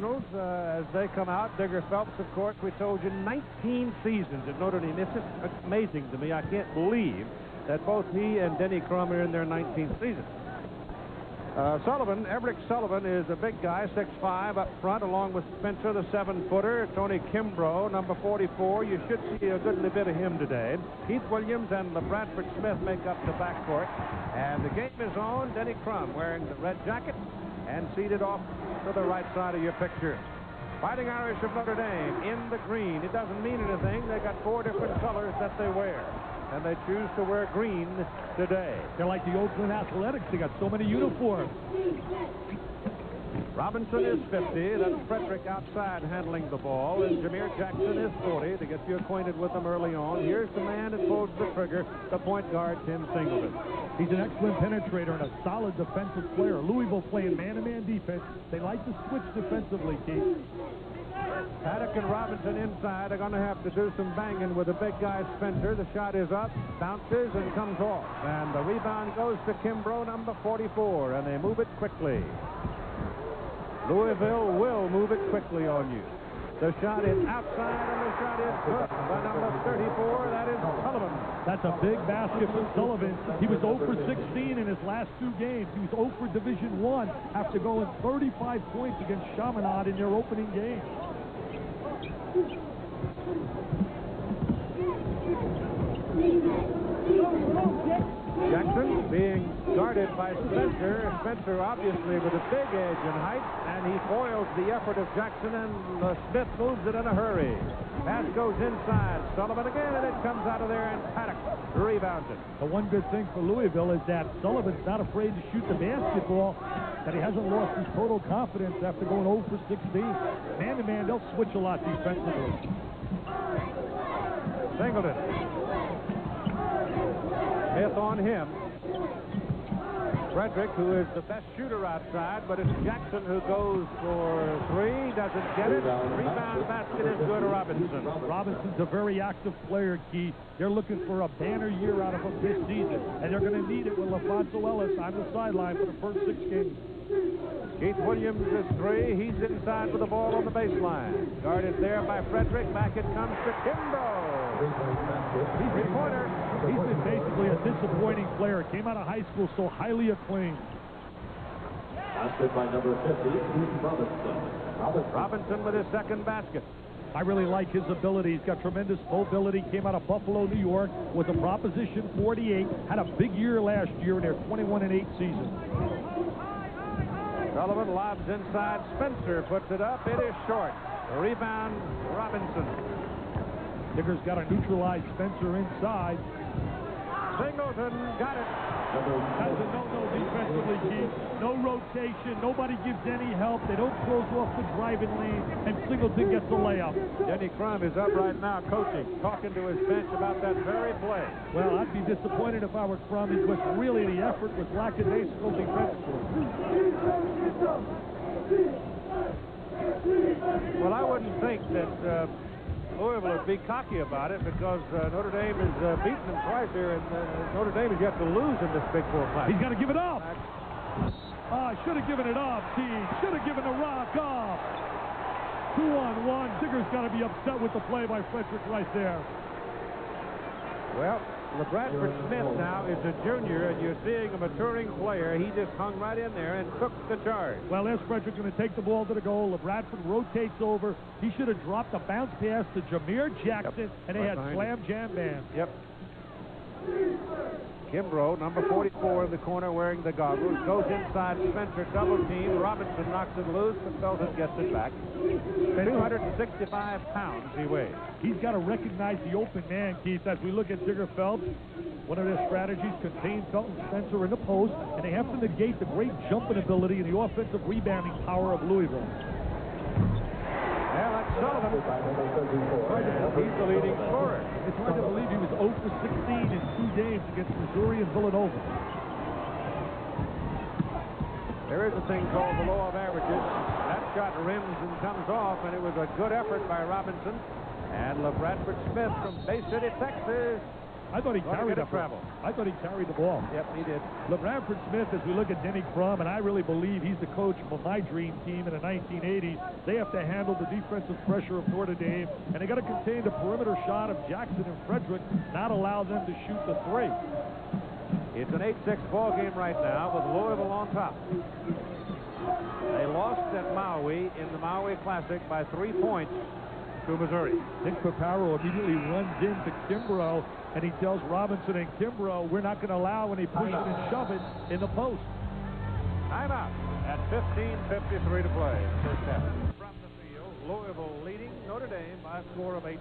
As they come out, Digger Phelps, of course, we told you 19 seasons at Notre Dame. This is amazing to me. I can't believe that both he and Denny Crum are in their 19th season. Everett Sullivan is a big guy, 6'5", up front, along with Spencer, the 7-footer. Tony Kimbrough, number 44. You should see a good bit of him today. Keith Williams and LaBradford Smith make up the backcourt. And the game is on. Denny Crum wearing the red jacket and seated off to the right side of your picture. Fighting Irish of Notre Dame in the green. It doesn't mean anything. They got 4 different colors that they wear, and they choose to wear green today. They're like the Oakland Athletics. They got so many uniforms. Robinson is 50. That's Frederick outside handling the ball. And Jameer Jackson is 40. To get you acquainted with them early on, here's the man that pulls the trigger, the point guard, Tim Singleton. He's an excellent penetrator and a solid defensive player. Louisville playing man-to-man defense. They like to switch defensively, Keith. Paddock and Robinson inside are going to have to do some banging with the big guy, Spencer. The shot is up, bounces, and comes off. And the rebound goes to Kimbrough, number 44, and they move it quickly. Louisville will move it quickly on you. The shot is outside, and the shot is good by number 34. That is Sullivan. That's a big basket for Sullivan. He was 0 for 16 in his last 2 games. He was 0 for Division I after going 35 points against Chaminade in their opening game. Jackson being guarded by Spencer. Spencer obviously with a big edge and height, and he foils the effort of Jackson, and Smith moves it in a hurry. Pass goes inside. Sullivan again, and it comes out of there, and Paddock rebounds it. The one good thing for Louisville is that Sullivan's not afraid to shoot the basketball, that he hasn't lost his total confidence after going 0 for 16. Man-to-man, they'll switch a lot defensively. Singleton. Smith on him. Frederick, who is the best shooter outside, but it's Jackson who goes for 3, doesn't get it. Rebound basket is good to Robinson. Robinson's a very active player, Keith. They're looking for a banner year out of him this season, and they're going to need it with LaFonso Ellis on the sideline for the first 6 games. Keith Williams is 3. He's inside with the ball on the baseline. Guarded there by Frederick. Back it comes to Kimbrough. Three-pointer. He's been basically a disappointing player. Came out of high school so highly acclaimed. Basket by number 50, Keith Robinson. Robinson with his second basket. I really like his ability. He's got tremendous mobility. Came out of Buffalo, New York, was a Proposition 48. Had a big year last year in their 21-8 season. Sullivan lobs inside. Spencer puts it up. It is short. The rebound, Robinson. Digger's got to neutralize Spencer inside. Singleton got it. That's a no-no defensively, Keith. No rotation. Nobody gives any help. They don't close off the driving lane, and Singleton gets the layup. Denny Crum is up right now coaching, talking to his bench about that very play. Well, I'd be disappointed if I were Crum, because really the effort was lackadaisical defensively. Well, I wouldn't think that Louisville would be cocky about it, because Notre Dame has beaten them twice here, and Notre Dame is yet to lose in this Big 4 fight. He's got to give it up. Should have given it up, Steve. Should have given the rock off. 2-on-1. Digger's got to be upset with the play by Frederick right there. Well, LaBradford Smith now is a junior, and you're seeing a maturing player. He just hung right in there and took the charge. Well, there's Frederick going to take the ball to the goal. LaBradford rotates over. He should have dropped a bounce pass to Jameer Jackson, and they had slam jam bam. Yep. Kimbrough, number 44 in the corner, wearing the goggles, goes inside Spencer, double team. Robinson knocks it loose, but Felton gets it back. 265 pounds he weighs. He's got to recognize the open man, Keith. As we look at Digger Phelps, one of their strategies, contain Felton Spencer in the post, and they have to negate the great jumping ability and the offensive rebounding power of Louisville. Well, that's Sullivan. He's the leading scorer. It's hard to believe he was 0 for 16 in 2 games against Missouri and Villanova. There is a thing called the law of averages. That shot rims and comes off, and it was a good effort by Robinson. And LaBradford Smith from Bay City, Texas, I thought he carried the travel. I thought he carried the ball. Yep, he did. LaBradford Smith, as we look at Denny Crum, and I really believe he's the coach for my dream team in the 1980s. They have to handle the defensive pressure of Notre Dame, and they got to contain the perimeter shot of Jackson and Frederick, not allow them to shoot the three. It's an 8-6 ball game right now with Louisville on top. They lost at Maui in the Maui Classic by 3 points to Missouri. Nick Paparo immediately runs into Kimbrough, and he tells Robinson and Kimbrough, we're not going to allow any push it and shove it in the post. Timeout at 15:53 to play. First half. From the field, Louisville leading Notre Dame by a score of 8-6.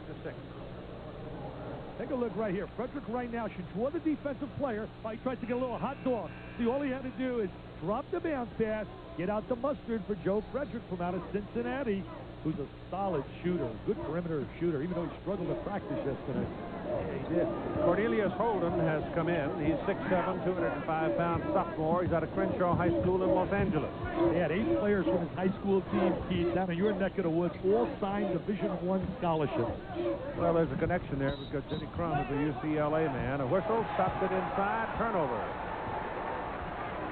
Take a look right here. Frederick right now should draw the defensive player. He tries to get a little hot dog. See, all he had to do is drop the bounce pass, get out the mustard for Joe Frederick from out of Cincinnati, who's a solid shooter, good perimeter shooter, even though he struggled to practice yesterday. Yeah, he did. Cornelius Holden has come in. He's 6'7", 205-pound sophomore. He's out of Crenshaw High School in Los Angeles. They had 8 players from his high school team, Keith, down in your neck of the woods, all signed Division I scholarships. Well, there's a connection there because Denny Crum is a UCLA man. A whistle stops it inside. Turnover.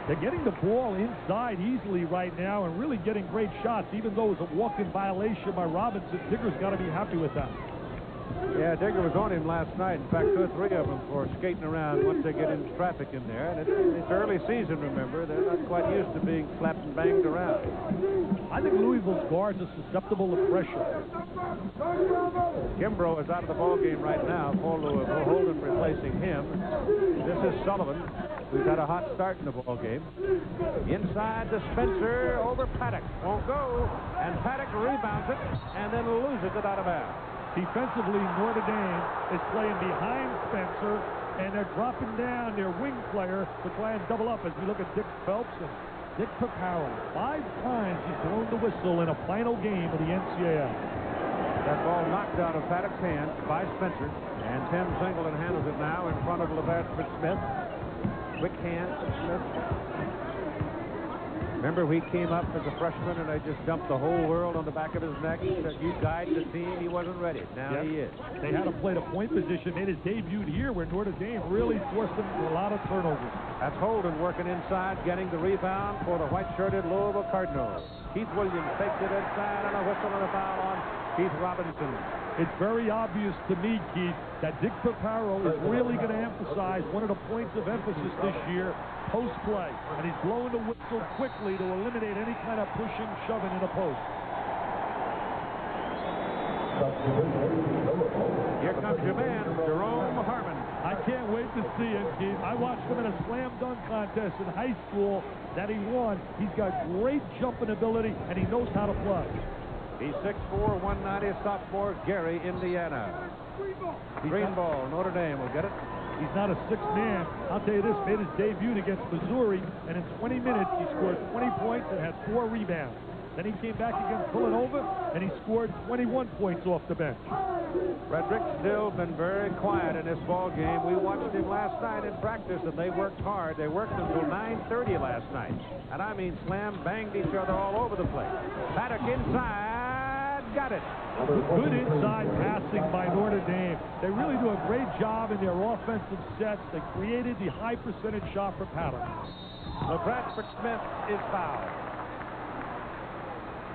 They're getting the ball inside easily right now and really getting great shots, even though it was a walk-in violation by Robinson. Digger's got to be happy with that. Yeah, Digger was on him last night. In fact, 2 or 3 of them for skating around once they get into traffic in there. And it's early season, remember. They're not quite used to being slapped and banged around. I think Louisville's guards are susceptible to pressure. Kimbrough is out of the ball game right now for Louisville. Holden replacing him. This is Sullivan, who's had a hot start in the ball game. Inside to Spencer over Paddock. Won't go. And Paddock rebounds it and then loses it out of bounds. Defensively, Notre Dame is playing behind Spencer, and they're dropping down their wing player to try and double up as we look at Dick Phelps and Dick Paparo. 5 times he's blown the whistle in a final game of the NCAA. That ball knocked out of Paddock's hand by Spencer, and Tim Singleton handles it now in front of LaBradford Smith. Quick hand from Smith. Remember, he came up as a freshman, and they just dumped the whole world on the back of his neck. He said, you guide the team. He wasn't ready. Now he is. They had him play the point position. Made his debut here where Notre Dame really forced him to a lot of turnovers. That's Holden working inside, getting the rebound for the white-shirted Louisville Cardinals. Keith Williams takes it inside, and a whistle and a foul on Keith Robinson. It's very obvious to me, Keith, that Dick Paparo is really going to emphasize one of the points of emphasis this year, post play. And he's blowing the whistle quickly to eliminate any kind of pushing, shoving in a post. Here comes your man, Jerome Harmon. I can't wait to see it, Keith. I watched him in a slam dunk contest in high school that he won. He's got great jumping ability, and he knows how to play. He's 6'4", 190, sophomore, Gary, Indiana. Green ball, Notre Dame will get it. He's not a 6th man. I'll tell you this, made his debut against Missouri, and in 20 minutes he scored 20 points and had 4 rebounds. Then he came back against Villanova, and he scored 21 points off the bench. Frederick's still been very quiet in this ball game. We watched him last night in practice, and they worked hard. They worked until 9:30 last night. And I mean slam, banged each other all over the place. Paddock inside, got it. Good inside passing by Notre Dame. They really do a great job in their offensive sets. They created the high percentage shot for Paddock. LaBradford Smith is fouled.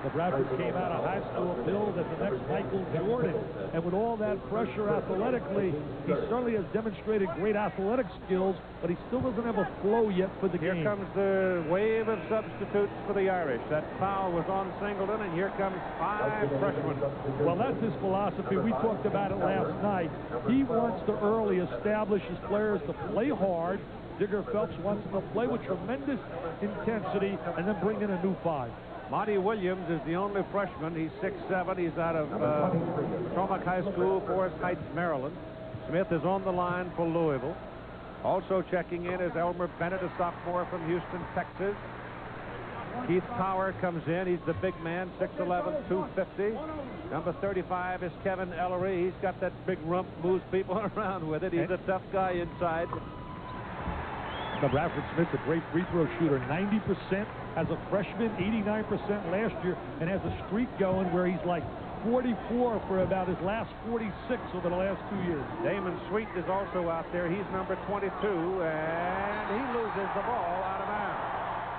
LaBradford came out of high school billed as the next Michael Jordan. And with all that pressure athletically, he certainly has demonstrated great athletic skills, but he still doesn't have a flow yet for the game. Here comes the wave of substitutes for the Irish. That foul was on Singleton, and here comes 5 freshmen. Well, that's his philosophy. We talked about it last night. He wants to early establish his players to play hard. Digger Phelps wants them to play with tremendous intensity and then bring in a new 5. Monty Williams is the only freshman. He's 6'7". He's out of Potomac High School, Forest Heights, Maryland. Smith is on the line for Louisville. Also checking in is Elmer Bennett, a sophomore from Houston, Texas. Keith Power comes in. He's the big man, 6'11", 250. Number 35 is Kevin Ellery. He's got that big rump, moves people around with it. He's a tough guy inside. LaBradford Smith's a great free throw shooter, 90%. as a freshman, 89% last year, and has a streak going where he's like 44 for about his last 46 over the last 2 years. Damon Sweet is also out there. He's number 22, and he loses the ball out of bounds.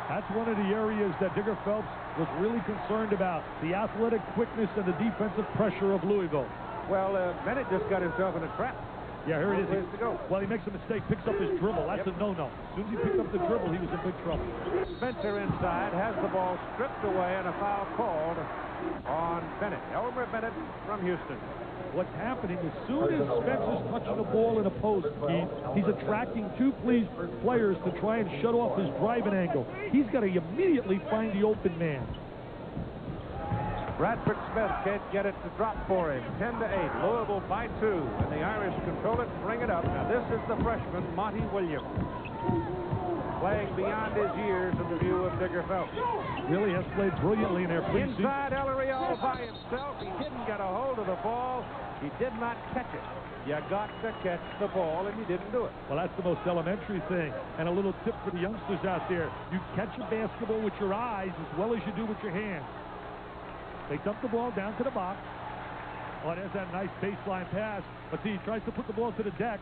That's one of the areas that Digger Phelps was really concerned about, the athletic quickness and the defensive pressure of Louisville. Well, Bennett just got himself in a trap. Yeah, here it is. Place to go. Well, he makes a mistake, picks up his dribble. That's a no-no. As soon as he picked up the dribble, he was in big trouble. Spencer inside, has the ball stripped away, and a foul called on Bennett. Elmer Bennett from Houston. What's happening, as soon as Spencer's touching the ball in a post, he's attracting two players to try and shut off his driving angle. He's got to immediately find the open man. Bradford Smith can't get it to drop for him. 10-8. Louisville by 2. And the Irish control it, bring it up. Now this is the freshman, Monty Williams. Playing beyond his years in the view of Digger Phelps. Really has played brilliantly in their preseason. Inside Ellery all by himself. He didn't get a hold of the ball. He did not catch it. You got to catch the ball, and you didn't do it. Well, that's the most elementary thing. And a little tip for the youngsters out there. You catch a basketball with your eyes as well as you do with your hands. They dump the ball down to the box. Oh, there's that nice baseline pass. But see, he tries to put the ball to the deck.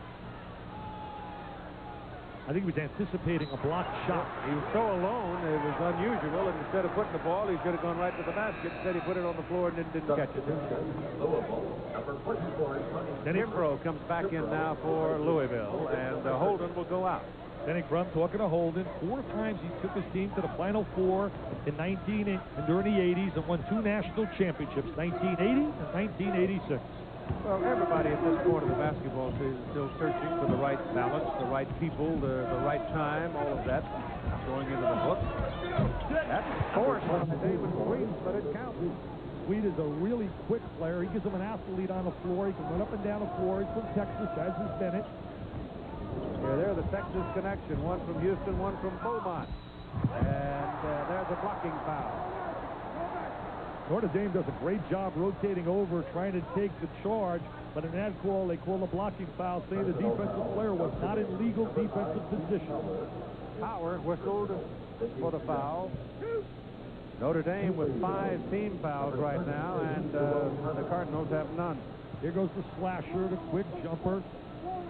I think he was anticipating a blocked shot. He was so alone, it was unusual. And instead of putting the ball, he should have gone right to the basket. Instead, he put it on the floor and didn't catch it. Then Kimbrough comes back in now for Louisville, and Holden will go out. Denny Crum talking to Holden. 4 times he took his team to the Final Four in during the 80s and won 2 national championships, 1980 and 1986. Well, everybody at this point of the basketball season is still searching for the right balance, the right people, the right time, all of that going into the book. That's force on David Sweet, but it counts. Sweet is a really quick player. He gives him an athlete on the floor. He can run up and down the floor. He's from Texas, as is Bennett. Here, they're the Texas connection. One from Houston, one from Beaumont. And there's a blocking foul. Notre Dame does a great job rotating over, trying to take the charge. But in that call, they call a blocking foul, saying the defensive player was not in legal defensive position. Power whistled for the foul. Notre Dame with 5 team fouls right now, and the Cardinals have none. Here goes the slasher, the quick jumper.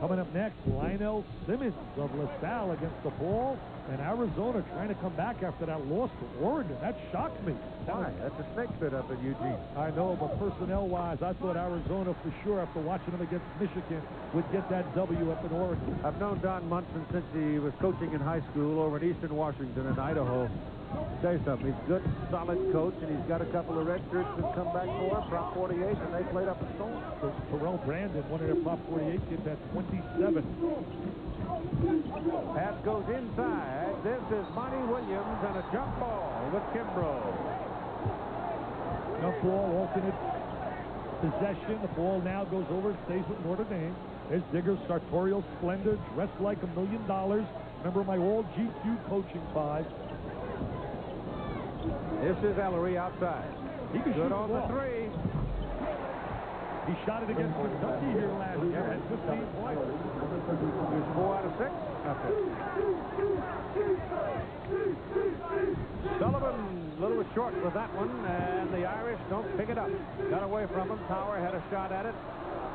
Coming up next, Lionel Simmons of LaSalle against the ball, and Arizona trying to come back after that loss to Oregon. That shocked me. Why? That's a snake fit up at Eugene. I know, but personnel-wise, I thought Arizona for sure, after watching them against Michigan, would get that W up in Oregon. I've known Don Munson since he was coaching in high school over in Eastern Washington in Idaho. Say something. He's a good, solid coach, and he's got a couple of red shirts that come back for him, Prop 48, and they played up a storm. So Terrell Brandon, one of their Prop 48 kids, had 27. Pass goes inside. This is Monty Williams and a jump ball with Kimbrough. Jump ball, alternate possession. The ball now goes over and stays with Notre Dame. There's Digger's sartorial splendor, dressed like $1 million. Remember my all GQ coaching 5. This is Ellery outside. He can good shoot on the 3. He shot it against Kentucky here last year. Had 15 points. He was 4 out of 6. Okay. Sullivan a little bit short with that one, and the Irish don't pick it up. Got away from him. Tower had a shot at it.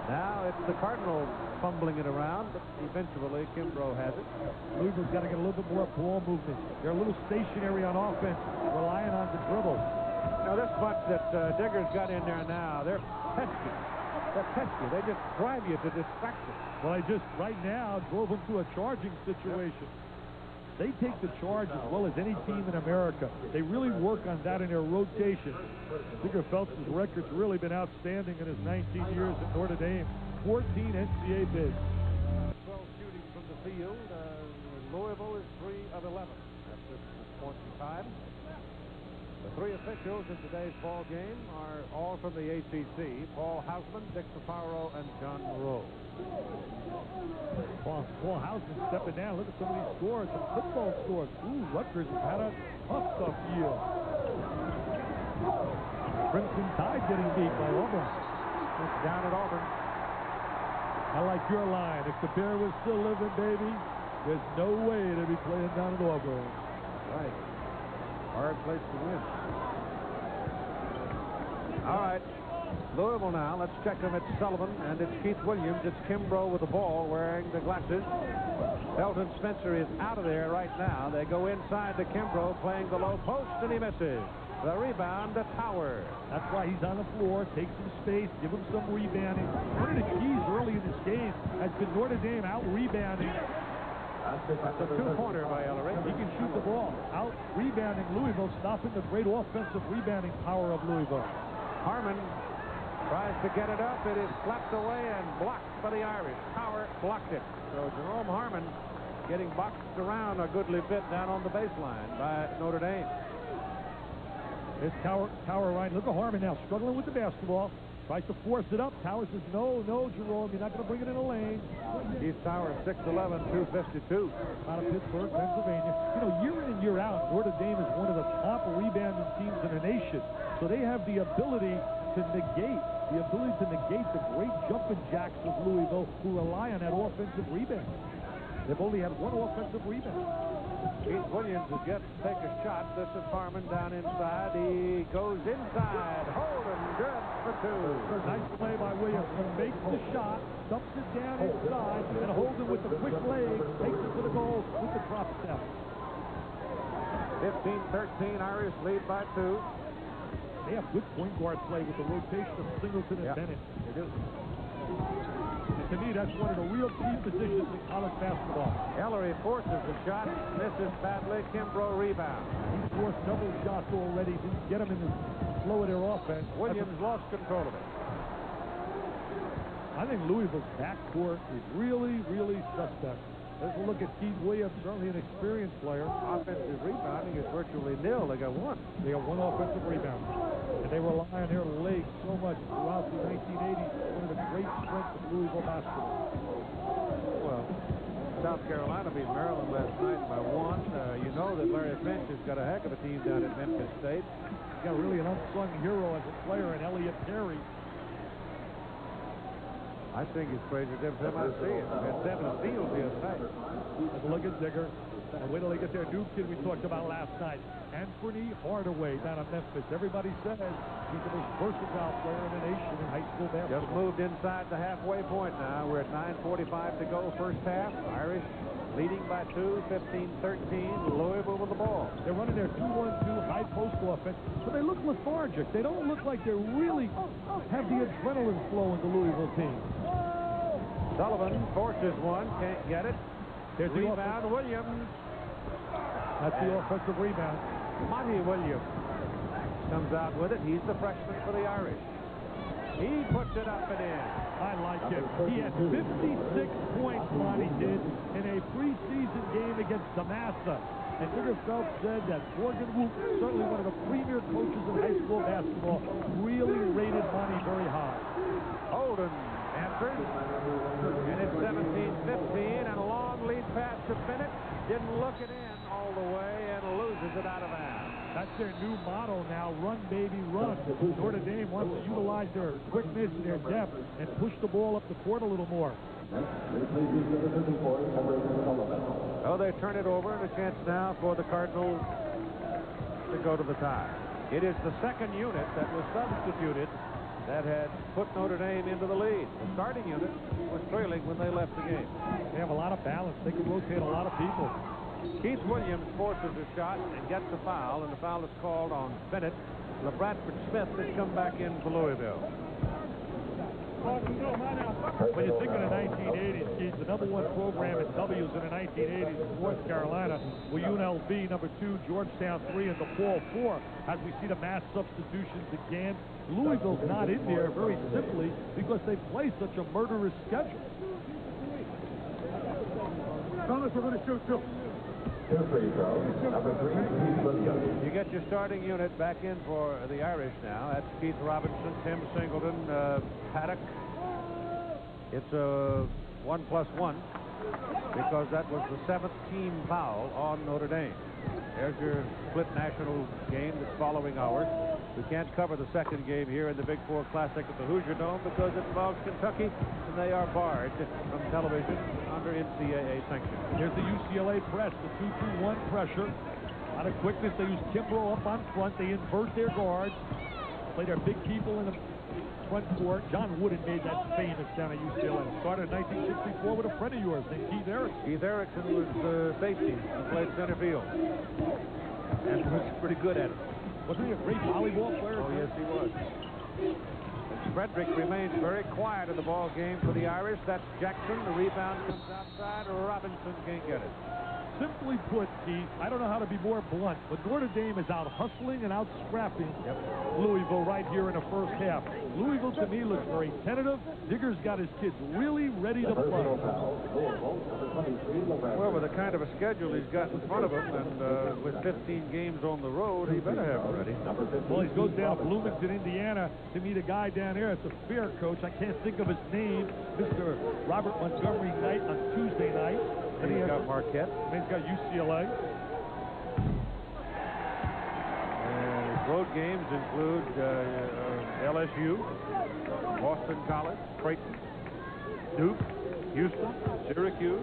Now it's the Cardinals fumbling it around, but eventually Kimbrough has it. Louisville's got to get a little bit more ball movement. They're a little stationary on offense, relying on the dribble. Now this bunch that Digger's got in there now, they're pesky. They're pesky. They just drive you to distraction. Well, I just, right now, drove them to a charging situation. They take the charge as well as any team in America. They really work on that in their rotation. Digger Phelps' record's really been outstanding in his 19 years at Notre Dame. 14 NCAA bids. 12 shooting from the field. Louisville is 3 of 11 at this point in time. The 3 officials in today's ball game are all from the ACC. Paul Hausman, Dick Fafaro, and John Moreau. Paul Hausman stepping down. Look at some of these scores, some football scores. Ooh, Rutgers has had a tough year. Crimson Tide getting beat by Auburn. It's down at Auburn. I like your line. If the bear was still living, baby, there's no way to be playing down at Auburn. Right. Hard place to win. All right. Louisville now. Let's check them. It's Sullivan, and it's Keith Williams. It's Kimbrough with the ball, wearing the glasses. Felton Spencer is out of there right now. They go inside to Kimbrough, playing the low post, and he misses. The rebound to Tower. That's why he's on the floor. Take some space. Give him some rebounding. One of the keys early in this game has been Notre Dame out-rebounding. That's a two-pointer by Ellery. He can shoot the ball. Out-rebounding Louisville, stopping the great offensive rebounding power of Louisville. Harmon tries to get it up. It is slapped away and blocked by the Irish. Tower blocked it. So Jerome Harmon getting boxed around a goodly bit down on the baseline by Notre Dame. There's Tower right. Look at Harmon now struggling with the basketball. Tries to force it up. Tower says, no, Jerome, you're not going to bring it in the lane. Keith Tower, 6'11", 252. Out of Pittsburgh, Pennsylvania. You know, year in and year out, Notre Dame is one of the top rebounding teams in the nation. So they have the ability to negate the great jumping jacks of Louisville, who rely on that offensive rebound. They've only had one offensive rebound. Keith Williams will take a shot. This is Harmon down inside. He goes inside. Holden, good for two. Nice play by Williams. Makes the shot, dumps it down inside, and Holden with the quick leg takes it to the goal with the drop step. 15-13, Irish lead by 2. They have good point guard play with the rotation of Singleton and Bennett. They do. And to me, that's one of the real key positions in college basketball. Ellery forces the shot, misses badly. Kimbrough rebound. He forced double shots already. Didn't get them in the flow of their offense. Williams lost control of it. I think Louisville's backcourt is really, really suspect. Let's look at Keith Williams, certainly an experienced player. Offensive rebounding is virtually nil. They got one. They have one offensive rebound. And they rely on their legs so much throughout the 1980s. One of the great strengths of Louisville basketball. Well, South Carolina beat Maryland last night by 1. You know that Larry Finch has got a heck of a team down at Memphis State. He's got really an unsung hero as a player in Elliott Perry. I think he's crazy every time I see him. He had 7 steals the other night. Let's look at Digger. And wait till they get their new kid we talked about last night, Anthony Hardaway down in Memphis. Everybody says he's the most versatile player in the nation in high school basketball. Just moved inside the halfway point now. We're at 9:45 to go first half. Irish leading by 2, 15-13. Louisville with the ball. They're running their 2-1-2 high post offense, but they look lethargic. They don't look like they really have the adrenaline flow in the Louisville team. Sullivan forces one, can't get it. There's the rebound, Williams. That's the offensive rebound. Monty Williams comes out with it. He's the freshman for the Irish. He puts it up and in. I like him. He had 56 points, Monty did, in a preseason game against Samassa. And Digger Phelps said that Morgan Whoop, certainly one of the premier coaches in high school basketball, really rated Monty very high. Holden answers. And it's 17-15, and a long lead pass to Bennett. Didn't look it in all the way and loses it out of bounds. That's their new motto now, run, baby, run. Notre Dame wants to utilize their quickness and their depth and push the ball up the court a little more. Oh, they turn it over, and a chance now for the Cardinals to go to the tie. It is the second unit that was substituted that had put Notre Dame into the lead. The starting unit was trailing when they left the game. They have a lot of balance. They can rotate a lot of people. Keith Williams forces a shot and gets a foul, and the foul is called on Bennett. LaBradford Smith has come back in for Louisville. When you think of the 1980s, Keith, the #1 program in W's in the 1980s was North Carolina, with UNLV #2, Georgetown 3, and DePaul 4. As we see the mass substitutions again, Louisville's not in there very simply because they play such a murderous schedule. Fellas, we're going to shoot too. You get your starting unit back in for the Irish now. That's Keith Robinson, Tim Singleton, Paddock. It's a 1+1 because that was the 7th team foul on Notre Dame. There's your split national game that's following ours. We can't cover the second game here in the Big Four Classic at the Hoosier Dome because it involves Kentucky, and they are barred from television under NCAA sanction. Here's the UCLA press, the 2-2-1 pressure. A lot of quickness. They use Kimbrough up on front. They invert their guards. Play their big people in the front court. John Wooden made that famous down at UCLA. Started in 1964 with a friend of yours named Keith Erickson. Keith Erickson was safety. He played center field. And was pretty good at it. Wasn't he a great volleyball player? Oh, yes, he was. Frederick remains very quiet in the ball game for the Irish. That's Jackson. The rebound comes outside. Robinson can't get it. Simply put, Keith, I don't know how to be more blunt, but Notre Dame is out hustling and out scrapping Louisville right here in the first half. Louisville, to me, looks very tentative. Digger's got his kids really ready to play. Well, with the kind of a schedule he's got in front of him, and with 15 games on the road, he better have it ready. Well, he goes down to Bloomington, Indiana, to meet a guy down there. It's a fair coach. I can't think of his name. Mr. Robert Montgomery Knight on Tuesday night. Then he's got Marquette. Then he's got UCLA. And his road games include LSU, Boston College, Creighton, Duke, Houston, Syracuse,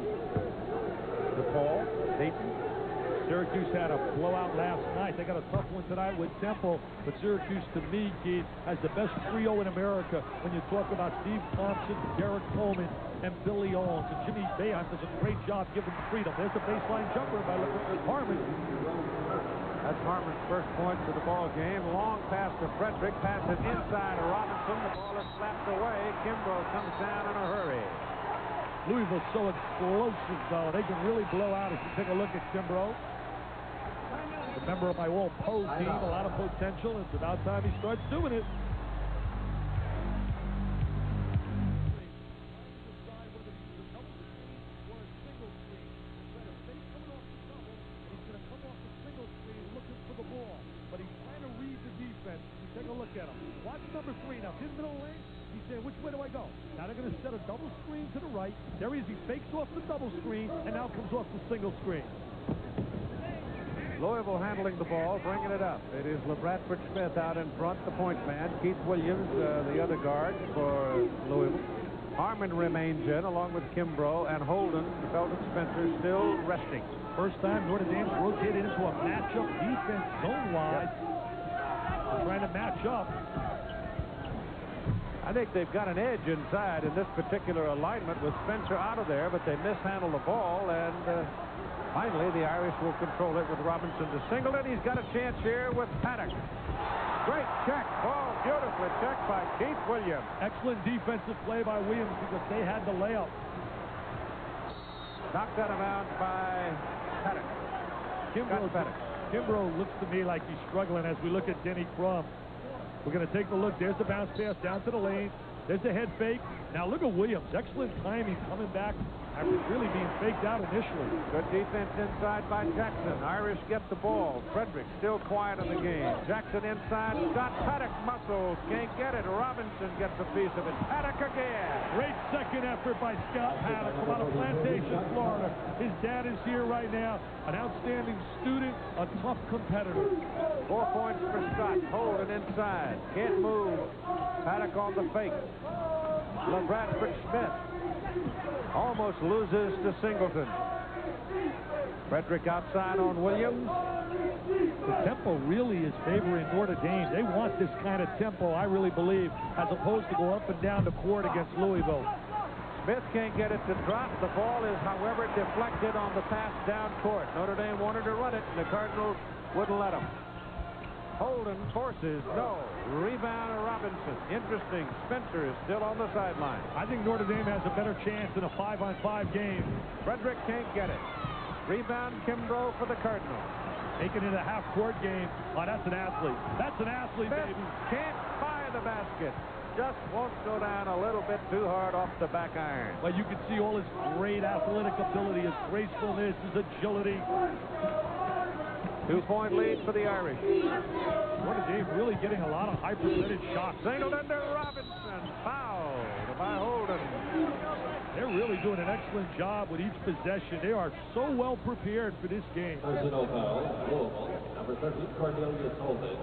DePaul, Dayton. Syracuse had a blowout last night. They got a tough one tonight with Temple, but Syracuse, to me, Keith, has the best trio in America when you talk about Steve Thompson, Derek Coleman, and Billy Owens. And Jimmy Boeheim does a great job giving freedom. There's a baseline jumper by Harmon. That's Harmon's first points of the ball game. Long pass to Frederick. Pass it inside to Robinson. The ball is slapped away. Kimbrough comes down in a hurry. Louisville's so explosive, though. They can really blow out as you take a look at Kimbrough. A member of my all-pro team, a lot of potential. It's about time he starts doing it. But he's trying to read the defense. You take a look at him. Watch number 3 now. His middle lane. He's saying, which way do I go? Now they're going to set a double screen to the right. There he is. He fakes off the double screen and now comes off the single screen. Louisville handling the ball, bringing it up. It is LaBradford Smith out in front, the point man. Keith Williams, the other guard for Louisville. Harmon remains in, along with Kimbrough, and Holden, Felton Spencer, still resting. First time Notre Dame's rotated into a matchup defense zone-wise. They're trying to match up. I think they've got an edge inside in this particular alignment with Spencer out of there, but they mishandle the ball, and finally the Irish will control it with Robinson to Singleton. He's got a chance here with Paddock. Great check. Ball beautifully checked by Keith Williams. Excellent defensive play by Williams because they had the layup. Knocked out of bounds by Paddock. Kimbrough looks to me like he's struggling as we look at Denny Crum. We're going to take a look. There's the bounce pass down to the lane. There's the head fake. Now look at Williams. Excellent timing coming back after really being faked out initially. Good defense inside by Jackson. Irish get the ball. Frederick still quiet in the game. Jackson inside. Scott Paddock muscles. Can't get it. Robinson gets a piece of it. Paddock again. Great second effort by Scott Paddock from out of Plantation, Florida. His dad is here right now. An outstanding student, a tough competitor. 4 points for Scott. Holden inside. Can't move. Paddock on the fake. LaBradford Smith almost loses to Singleton. Frederick outside on Williams. The tempo really is favoring Notre Dame. They want this kind of tempo, I really believe, as opposed to go up and down the court against Louisville. Smith can't get it to drop. The ball is, however, deflected on the pass down court. Notre Dame wanted to run it, and the Cardinals wouldn't let him. Holden forces, no. Rebound to Robinson. Interesting. Spencer is still on the sideline. I think Notre Dame has a better chance in a 5-on-5 game. Frederick can't get it. Rebound Kimbrough for the Cardinals. Taking it a half-court game. Oh, that's an athlete. That's an athlete, Smith baby. Can't fire the basket. Just won't go down a little bit too hard off the back iron. But you can see all his great athletic ability, his gracefulness, his agility. 2-point lead for the Irish. Notre Dame really getting a lot of high percentage shots. Singleton to Robinson. Fouled by Holden. They're really doing an excellent job with each possession. They are so well prepared for this game. Personal foul, Louisville, number 13, Cornelius Holden.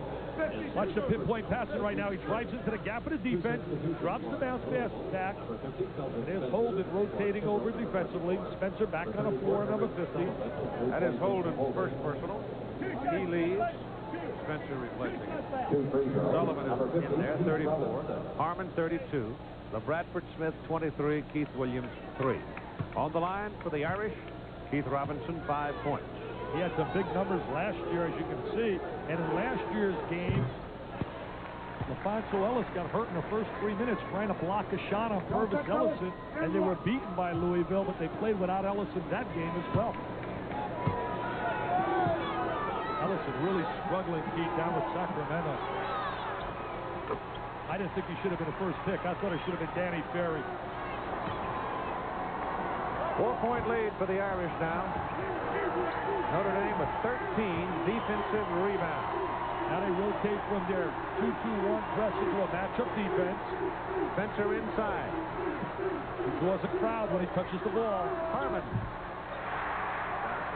Watch the pinpoint passing right now. He drives into the gap of the defense, drops the bounce pass back. And there's Holden rotating over defensively. Spencer back on the floor, number 50. That is Holden's first personal. He leaves. Spencer replacing him. Sullivan is in there, 34. Harmon, 32. LaBradford Smith, 23. Keith Williams, 3. On the line for the Irish, Keith Robinson, 5 points. He had some big numbers last year, as you can see. And in last year's game, LaFonso Ellis got hurt in the first 3 minutes trying to block a shot on Purvis Ellison, and they were beaten by Louisville, but they played without Ellison that game as well. Ellison really struggling, Pete, down with Sacramento. I didn't think he should have been a first pick. I thought it should have been Danny Ferry. 4-point lead for the Irish now. Notre Dame with 13 defensive rebounds. Now they rotate from their 2-2-1 press into a matchup defense. Spencer inside. He draws a crowd when he touches the ball. Harmon.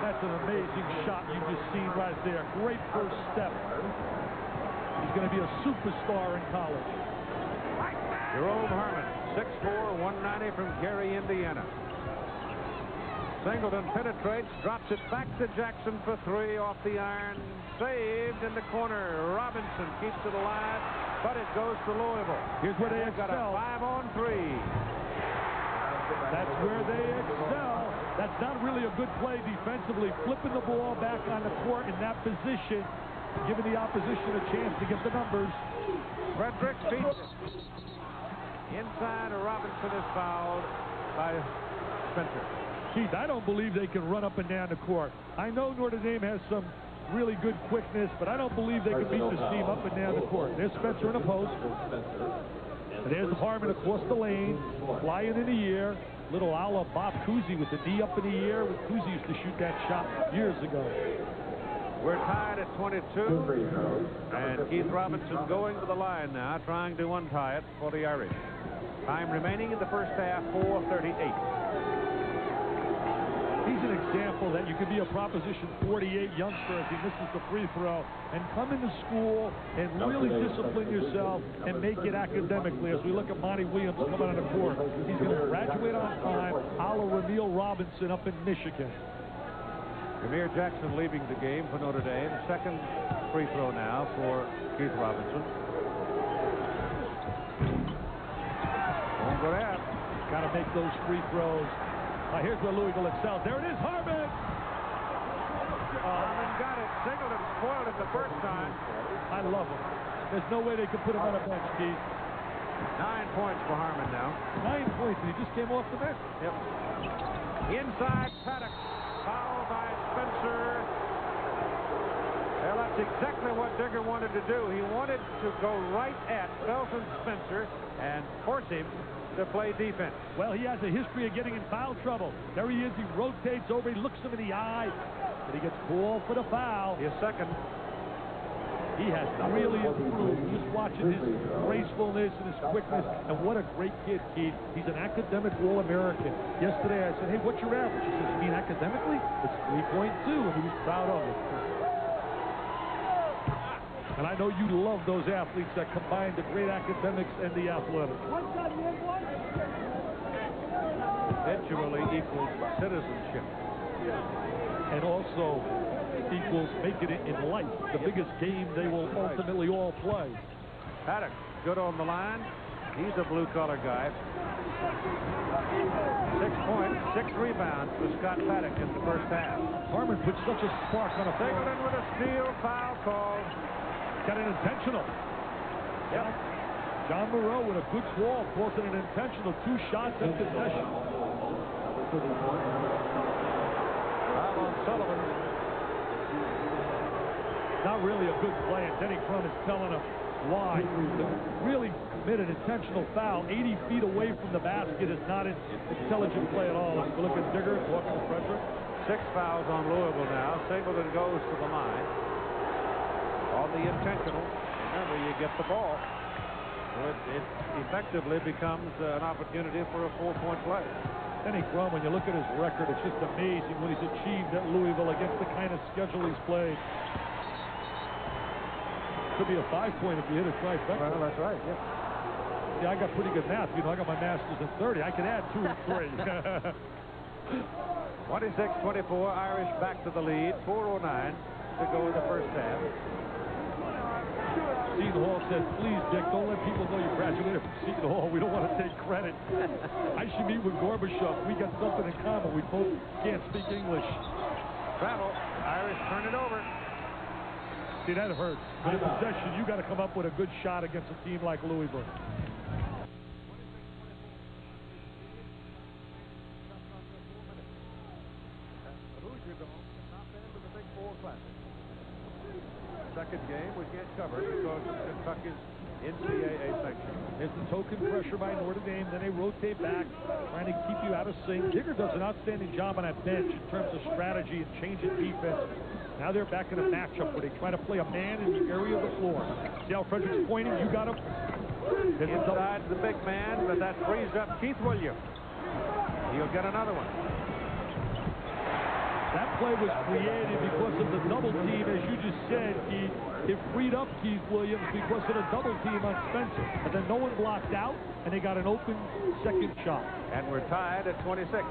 That's an amazing shot you've just seen right there. Great first step. He's going to be a superstar in college. Jerome Harmon, 6'4", 190 from Gary, Indiana. Singleton penetrates, drops it back to Jackson for 3 off the iron. Saved in the corner. Robinson keeps it alive, but it goes to Louisville. Here's where they got a excel. 5-on-3. That's where they excel. That's not really a good play defensively. Flipping the ball back on the court in that position, giving the opposition a chance to get the numbers. Fredericks beats it. Inside, Robinson is fouled by Spencer. Keith, I don't believe they can run up and down the court. I know Notre Dame has some really good quickness, but I don't believe they can beat this team up and down the court. There's Spencer in the post. And there's Harmon across the lane, flying in the air. Little a la Bob Cousy with the knee up in the air. Cousy used to shoot that shot years ago. We're tied at 22. And Keith Robinson going to the line now, trying to untie it for the Irish. Time remaining in the first half, 4:38. He's an example that you could be a Proposition 48 youngster if he misses the free throw and come into school and really discipline yourself and make it academically. As we look at Monty Williams coming on the court, he's going to graduate on time, a la Ramil Robinson up in Michigan. Jameer Jackson leaving the game for Notre Dame. Second free throw now for Keith Robinson. Won't go down. Got to make those free throws. Here's where Louisville excels. There it is, Harmon! Harmon got it. Singleton spoiled it the first time. I love him. There's no way they could put him on a bench, Keith. 9 points for Harmon now. 9 points, and he just came off the bench. Yep. Inside, Paddock. Foul by Spencer. Well, that's exactly what Digger wanted to do. He wanted to go right at Felton Spencer and force him to play defense. Well, he has a history of getting in foul trouble. There he is. He rotates over. He looks him in the eye. But he gets called for the foul. His second. He has really improved. Just watching his gracefulness and his quickness. And what a great kid, Keith. He's an academic All-American. Yesterday I said, hey, what's your average? He says, you mean academically? It's 3.2. And he was proud of it. And I know you love those athletes that combine the great academics and the athletics. Eventually equals citizenship. And also equals making it in life. The biggest game they will ultimately all play. Paddock, good on the line. He's a blue-collar guy. 6 points, 6 rebounds for Scott Paddock in the first half. Harmon put such a spark on a Singleton with a steal, foul call. Got an intentional. Yep. John Moreau with a good call, forcing an intentional 2 shots in possession. Foul on Sullivan. Not really a good play, and Denny Crum is telling him why. Really committed intentional foul 80 feet away from the basket is not an intelligent play at all. Let's look at Digger, walking to Frederick. 6 fouls on Louisville now. Singleton goes to the line. On the intentional, remember, you get the ball. So it effectively becomes an opportunity for a 4-point play. Denny Crum, when you look at his record, it's just amazing what he's achieved at Louisville against the kind of schedule he's played. Could be a 5-point if you hit a trifecta. Well, that's right, yeah. Yeah, I got pretty good math. You know, I got my master's in 30. I can add 2 and 3. 26-24, Irish back to the lead, 4:09. to go in the first half. Seton Hall said, please, Dick, don't let people know you graduated from Seton Hall. We don't want to take credit. I should meet with Gorbachev. We got something in common. We both can't speak English. Travel. Irish turn it over. See, that hurts. But in possession, you got to come up with a good shot against a team like Louisville. Second game we can't cover because of Kentucky's NCAA sanction. There's the token pressure by Notre Dame. Then they rotate back, trying to keep you out of sync. Digger does an outstanding job on that bench in terms of strategy and changing defense. Now they're back in a matchup where they try to play a man in the area of the floor. See how Frederick's pointing? You got him. Inside the big man, but that frees up Keith Williams. He'll get another one. That play was created because of the double team, as you just said, Keith. It freed up Keith Williams because of the double team on Spencer. And then no one blocked out, and they got an open second shot. And we're tied at 26.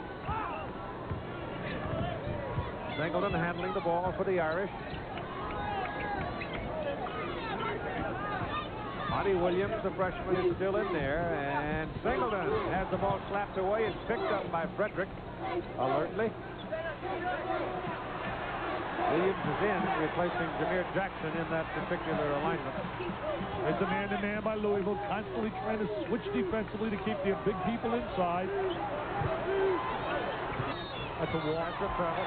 Singleton handling the ball for the Irish. Monty Williams, the freshman, is still in there. And Singleton has the ball slapped away and picked up by Frederick alertly. Williams is in, replacing Jameer Jackson in that particular alignment. It's a man-to-man by Louisville, constantly trying to switch defensively to keep their big people inside. That's a walk. That's a travel.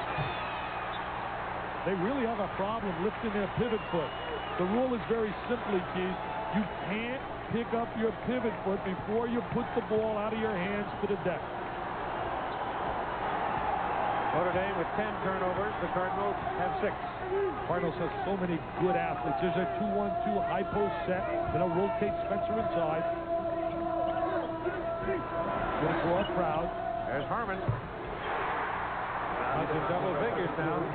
They really have a problem lifting their pivot foot. The rule is very simply, Keith. You can't pick up your pivot foot before you put the ball out of your hands to the deck. Notre Dame with 10 turnovers. The Cardinals have 6. Cardinals have so many good athletes. There's a 2-1-2 high post set. Then they'll rotate Spencer inside. Going to draw a crowd. There's Harmon. He's in double figures now, 11.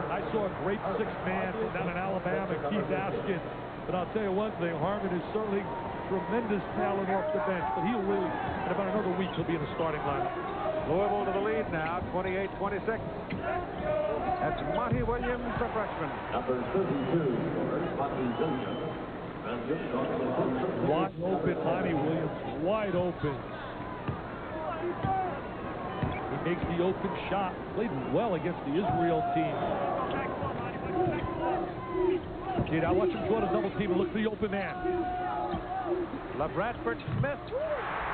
I saw a great sixth man from down in Alabama, Keith Askin. But I'll tell you one thing, Harmon is certainly tremendous talent off the bench. But he'll really, in about another week, he'll be in the starting lineup. Louisville to the lead now, 28-26. That's Monty Williams, the freshman. Number 32, Monty Williams. Wide open, Monty Williams, wide open. He makes the open shot. Played well against the Israel team. Okay, now watch him draw the double team and look for the open man. LaBradford Smith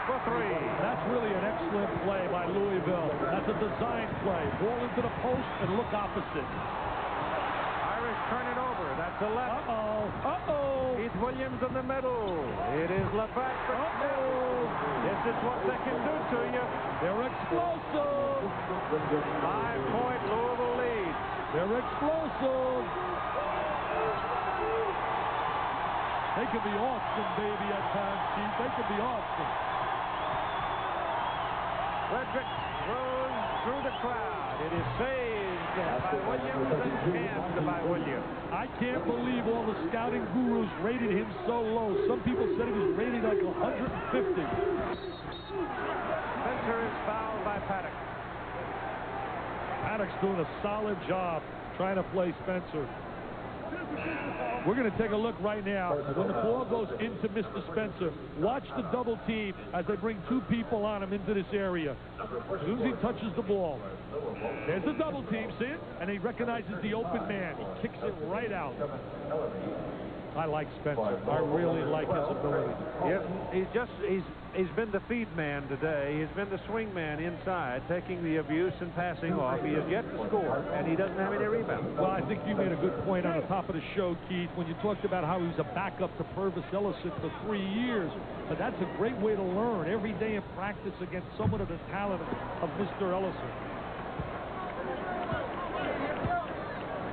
for 3. That's really an excellent play by Louisville. That's a design play. Ball into the post and look opposite. Irish turn it over. That's a left. Uh-oh. Keith Williams in the middle. It is LaBradford Smith. This is what they can do to you. They're explosive. 5-point Louisville lead. They're explosive. They can be awesome, baby, at times, Keith. They can be awesome. Frederick throws through the crowd. It is saved by Williams and jammed by Williams. I can't believe all the scouting gurus rated him so low. Some people said he was rated like 150. Spencer is fouled by Paddock. Paddock's doing a solid job trying to play Spencer. We're going to take a look right now. When the ball goes into Mr. Spencer, watch the double team as they bring 2 people on him into this area. As soon as he touches the ball, there's the double team, see it? And he recognizes the open man. He kicks it right out. I like Spencer. I really like his ability. Yes, he's been the feed man today. He's been the swing man inside, taking the abuse and passing off. He has yet to score, and he doesn't have any rebounds. Well, I think you made a good point on the top of the show, Keith, when you talked about how he was a backup to Purvis Ellison for 3 years. But that's a great way to learn every day in practice against someone of the talent of Mr. Ellison.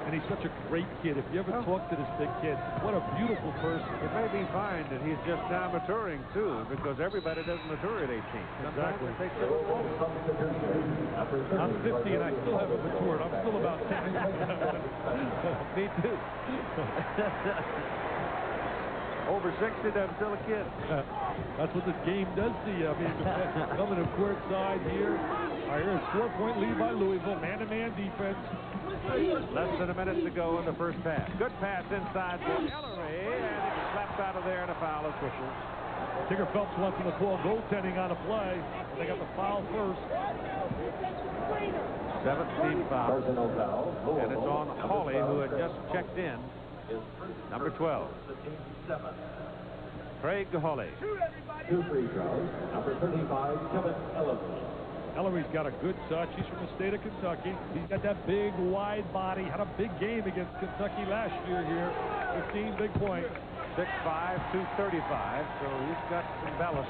And he's such a great kid. If you ever talk to this big kid, what a beautiful person. It may be fine that he's just now maturing, too, because everybody doesn't mature at 18. Exactly. It takes a little longer. I'm 50 and I still haven't matured. I'm still about 10. Me too. Over 60, I'm still a kid. That's what this game does to you. I mean, coming to court side here, All right, here's a 4-point lead by Louisville. Man-to-man defense. Less than a minute to go in the first half. Good pass inside for Ellery, and it slapped out of there, and a foul is whistled. Tigger Phelps wants them to call goaltending on a play. They got the foul first. 17 foul. Personal foul. And it's on Hawley, who had just checked in. Number 12. The team 7. Craig Hawley. 2 free throws. Number 35, Kevin Ellery. Ellery's got a good touch. He's from the state of Kentucky. He's got that big, wide body. Had a big game against Kentucky last year here. 15 big points. 6'5", 235, so he's got some ballast.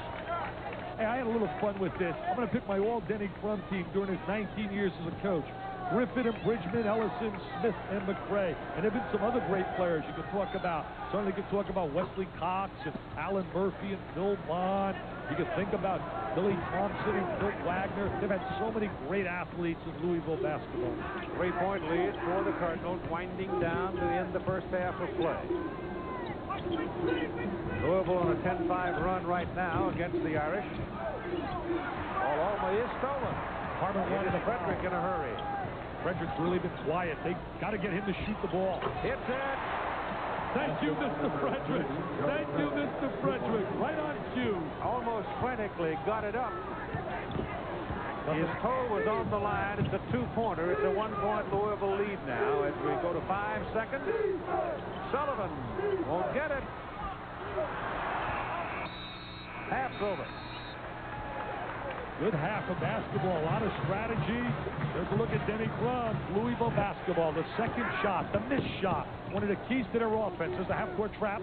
Hey, I had a little fun with this. I'm going to pick my all-Denny Crum team during his 19 years as a coach. Griffin and Bridgman, Ellison, Smith, and McRae. And there have been some other great players you can talk about. Certainly you can talk about Wesley Cox and Alan Murphy and Phil Bond. You can think about Billy Thompson and Phil Wagner. They've had so many great athletes in Louisville basketball. 3-point lead for the Cardinals, winding down to end the first half of play. Louisville on a 10-5 run right now against the Irish. Ball almost is stolen. Harmon wanted to Frederick in a hurry. Frederick's really been quiet. They got to get him to shoot the ball. Hits it. Thank you, Mr. Frederick. Thank you, Mr. Frederick. Right on cue. Almost frantically got it up. His toe was on the line. It's a 2-pointer. It's a 1-point Louisville lead now as we go to 5 seconds. Sullivan won't get it. Half's over. Good half of basketball. A lot of strategy. There's a look at Denny Crum. Louisville basketball. The second shot, the missed shot. One of the keys to their offense is the half-court trap.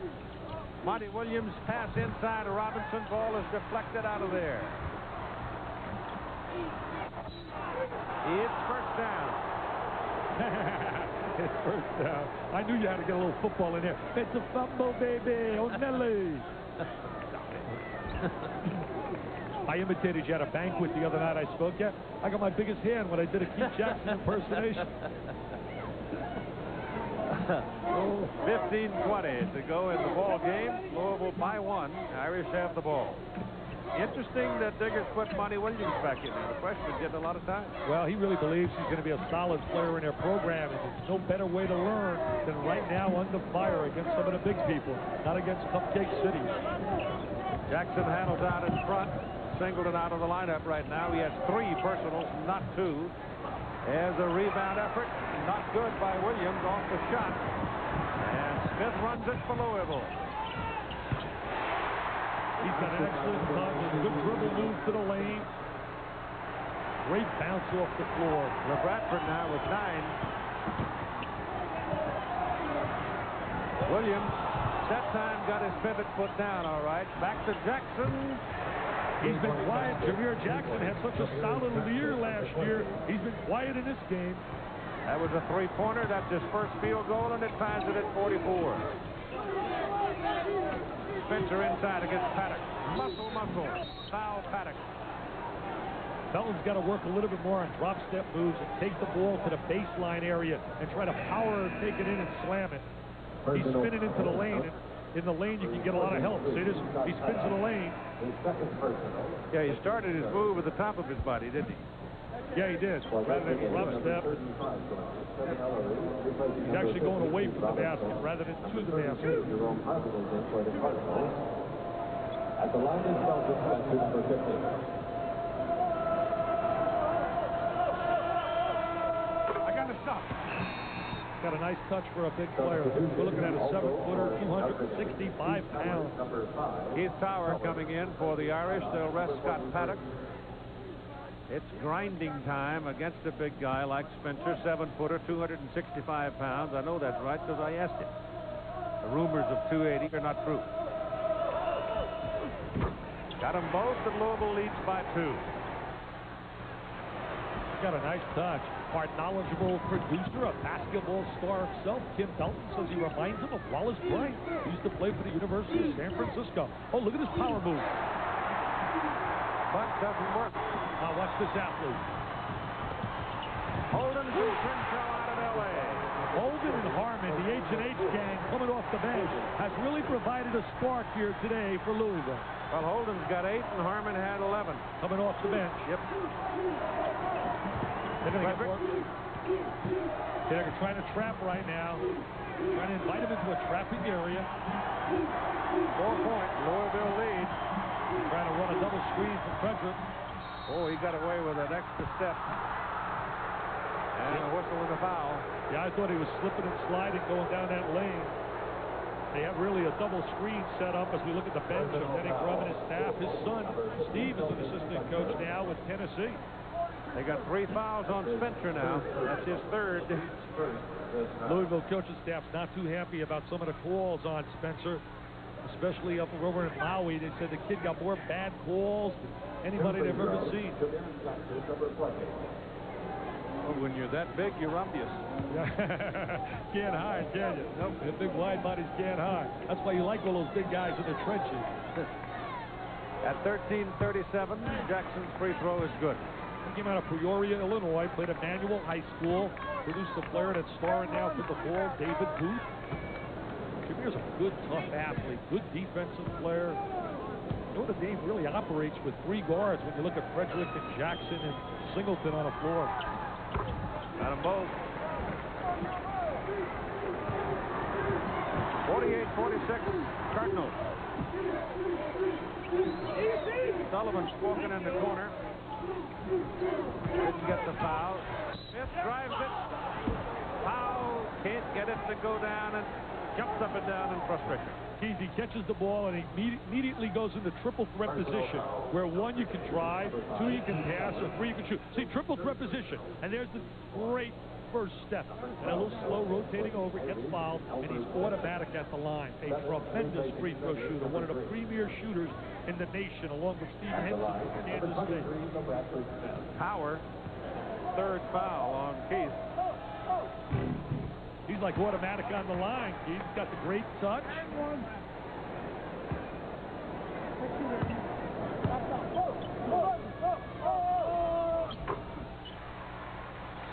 Monty Williams pass inside Robinson. Ball is deflected out of there. It's first down. It's first down. I knew you had to get a little football in there. It's a fumble, baby. Oh, NELLY. I imitated you at a banquet the other night I spoke at. I got my biggest hand when I did a Keith Jackson impersonation. 15-20 to go in the ball game. Louisville by 1. Irish have the ball. Interesting that Diggers put Monty Williams back in there. The freshman getting a lot of time. Well, he really believes he's going to be a solid player in their program, and there's no better way to learn than right now under fire against some of the big people, not against Cupcake City. Jackson handles out in front. Singleton out of the lineup right now. He has 3 personals, not 2. As a rebound effort, not good by Williams off the shot. And Smith runs it for Louisville. He's got an excellent touch, good dribble move to the lane. Great bounce off the floor. LaBradford now with 9. Williams, that time got his pivot foot down all right. Back to Jackson. He's been quiet. Jameer Jackson had such a solid year last year. He's been quiet in this game. That was a 3-pointer. That's his first field goal, and it ties it at 44. Spencer inside against Paddock. Muscle. Foul Paddock. Felton's got to work a little bit more on drop-step moves and take the ball to the baseline area and try to power and take it in and slam it. He's spinning into the lane. In the lane, you can get a lot of help. See this? He spins in the lane. Yeah, he started his move at the top of his body, didn't he? Yeah, he did. Rather than drop step, he's actually going away from the basket rather than to the basket. Jerome Harmon is in for the Cardinals. At the line is Belgium, number 15. I got to stop. Got a nice touch for a big player. We're looking at a 7-footer, 265 pounds. Keith Tower coming in for the Irish. They'll rest Scott Paddock. It's grinding time against a big guy like Spencer, 7-footer, 265 pounds. I know that's right because I asked him. The rumors of 280 are not true. Got them both, and Louisville leads by 2. Got a nice touch. Our knowledgeable producer, a basketball star himself, Kim Belton, says he reminds him of Wallace Bryant, who used to play for the University of San Francisco. Oh, look at this power move. But doesn't work. Now watch this athlete. Holden from Crenshaw out of L.A. Holden and Harmon, the H&H gang coming off the bench, has really provided a spark here today for Louisville. Well, Holden's got 8 and Harmon had 11. Coming off the bench. Yep. They're going to get more. They're trying to trap right now. Trying to invite him into a trapping area. 4-point Louisville lead. Trying to run a double screen for Frederick. Oh, he got away with an extra step. And a whistle and a foul. Yeah, I thought he was slipping and sliding going down that lane. They have really a double screen set up as we look at the bench of Denny Grubb and his staff. His son, Steve, is an assistant coach now with Tennessee. They got 3 fouls on Spencer now. That's his 3rd. Louisville coaching staff's not too happy about some of the calls on Spencer, especially up over in Maui. They said the kid got more bad calls than anybody they've ever seen. Well, when you're that big, you're obvious. Can't hide, can you? Nope. The big wide bodies can't hide. That's why you like all those big guys in the trenches. At 13:37, Jackson's free throw is good. He came out of Peoria, Illinois, played at Manual High School, produced a player that's starring now for the fall, David Booth. Jameer's a good, tough athlete, good defensive player. Notre Dame really operates with 3 guards when you look at Frederick and Jackson and Singleton on the floor. Got them both. 48-46, Cardinals. Sullivan's walking in the corner. Didn't get the foul. Smith drives it. Foul. Can't get it to go down and jumps up and down in frustration. He catches the ball and he immediately goes into triple threat position, where 1, you can drive, 2, you can pass, or 3, you can shoot. See, triple threat position, and there's the great first step. And a little slow rotating over, gets fouled, and he's automatic at the line. A tremendous free throw shooter, one of the premier shooters in the nation, along with Steve Henson from Kansas State. Power, 3rd foul on Keith. He's like automatic on the line. He's got the great touch.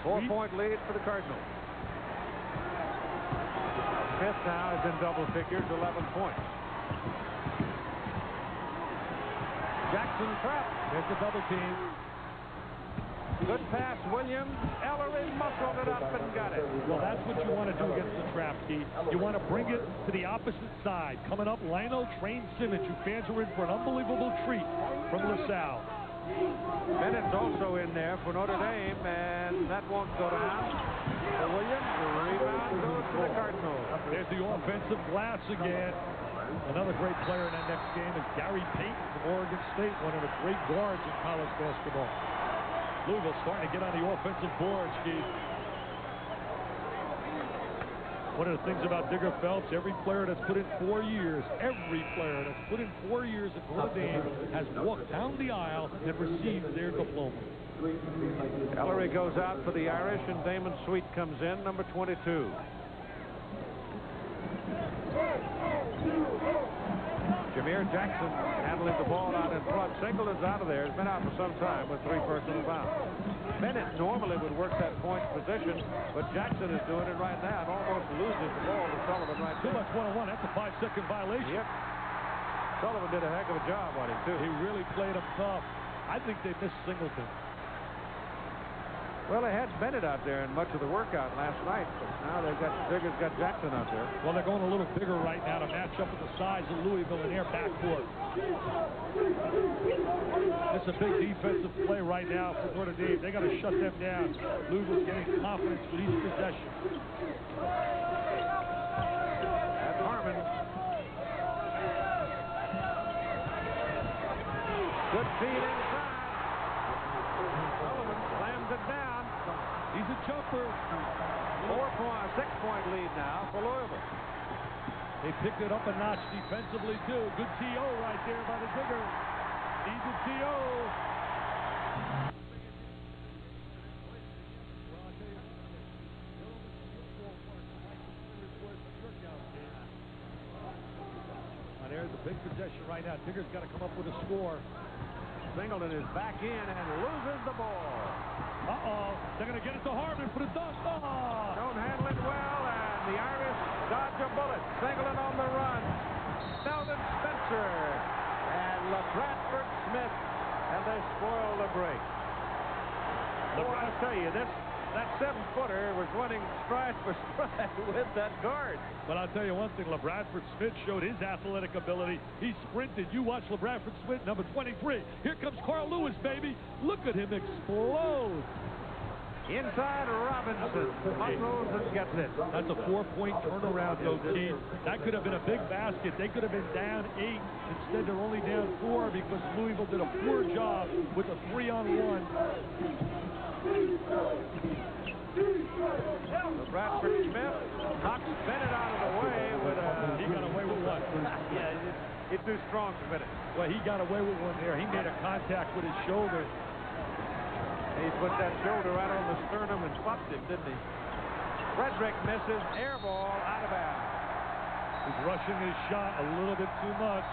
Four-point lead for the Cardinals. Smith now is in double figures, 11 points. Jackson trap. There's the double team. Good pass, Williams. Ellery muscled it up and got it. Well, that's what you want to do against the trap, Keith. You want to bring it to the opposite side. Coming up, Lionel Train Simmons, who fans are in for an unbelievable treat from LaSalle. Bennett's also in there for Notre Dame, and that won't go down. For Williams, the rebound goes to the Cardinals. There's the offensive glass again. Another great player in that next game is Gary Payton from Oregon State, one of the great guards in college basketball. Louisville starting to get on the offensive boards, Keith. One of the things about Digger Phelps, every player that's put in 4 years, every player that's put in 4 years at Notre Dame has walked down the aisle and received their diploma. Ellery goes out for the Irish, and Damon Sweet comes in, number 22. Jameer Jackson handling the ball out in front. Singleton's out of there. He's been out for some time with 3 personal fouls. Bennett normally would work that point position, but Jackson is doing it right now and almost loses the ball to Sullivan right Too there. much one-on-one. That's a 5-second violation. Yep. Sullivan did a heck of a job on him, too. He really played him tough. I think they missed Singleton. Well, they had Bennett out there in much of the workout last night, but now Digger's got Jackson out there. Well, they're going a little bigger right now to match up with the size of Louisville in their backcourt. It's a big defensive play right now for Notre Dame. They got to shut them down. Louisville's getting confidence with each possession. That's Harmon. Good feed inside. Sullivan slams it down. He's a jumper. 6-point lead now for Louisville. They picked it up a notch defensively, too. Good TO right there by the Digger. He's a TO. There's a big possession right now. Digger's got to come up with a score. Singleton is back in and loses the ball. Uh-oh. They're going to get it to Harmon for the dunk. Oh. Don't handle it well, and the Irish dodge a bullet. Singleton on the run. Sheldon Spencer. And LaBradford Smith, and they spoil the break. Boy, I'll tell you, that 7-footer was winning stride for stride with that guard. But I'll tell you one thing, LaBradford Smith showed his athletic ability. He sprinted. You watch LaBradford Smith, number 23. Here comes Carl Lewis, baby. Look at him explode. Inside Robinson, muscles and gets it. That's a 4-point turnaround, though, Keith. That could have been a big basket. They could have been down 8. Instead, they're only down 4 because Louisville did a poor job with a 3-on-1. LaBradford Smith knocks Bennett out of the way with a... He got away with one. Yeah, it's too strong for Bennett. Well, he got away with one there. He made a contact with his shoulder. He put that shoulder right on the sternum and fucked it, didn't he? Frederick misses, air ball, out of bounds. He's rushing his shot a little bit too much.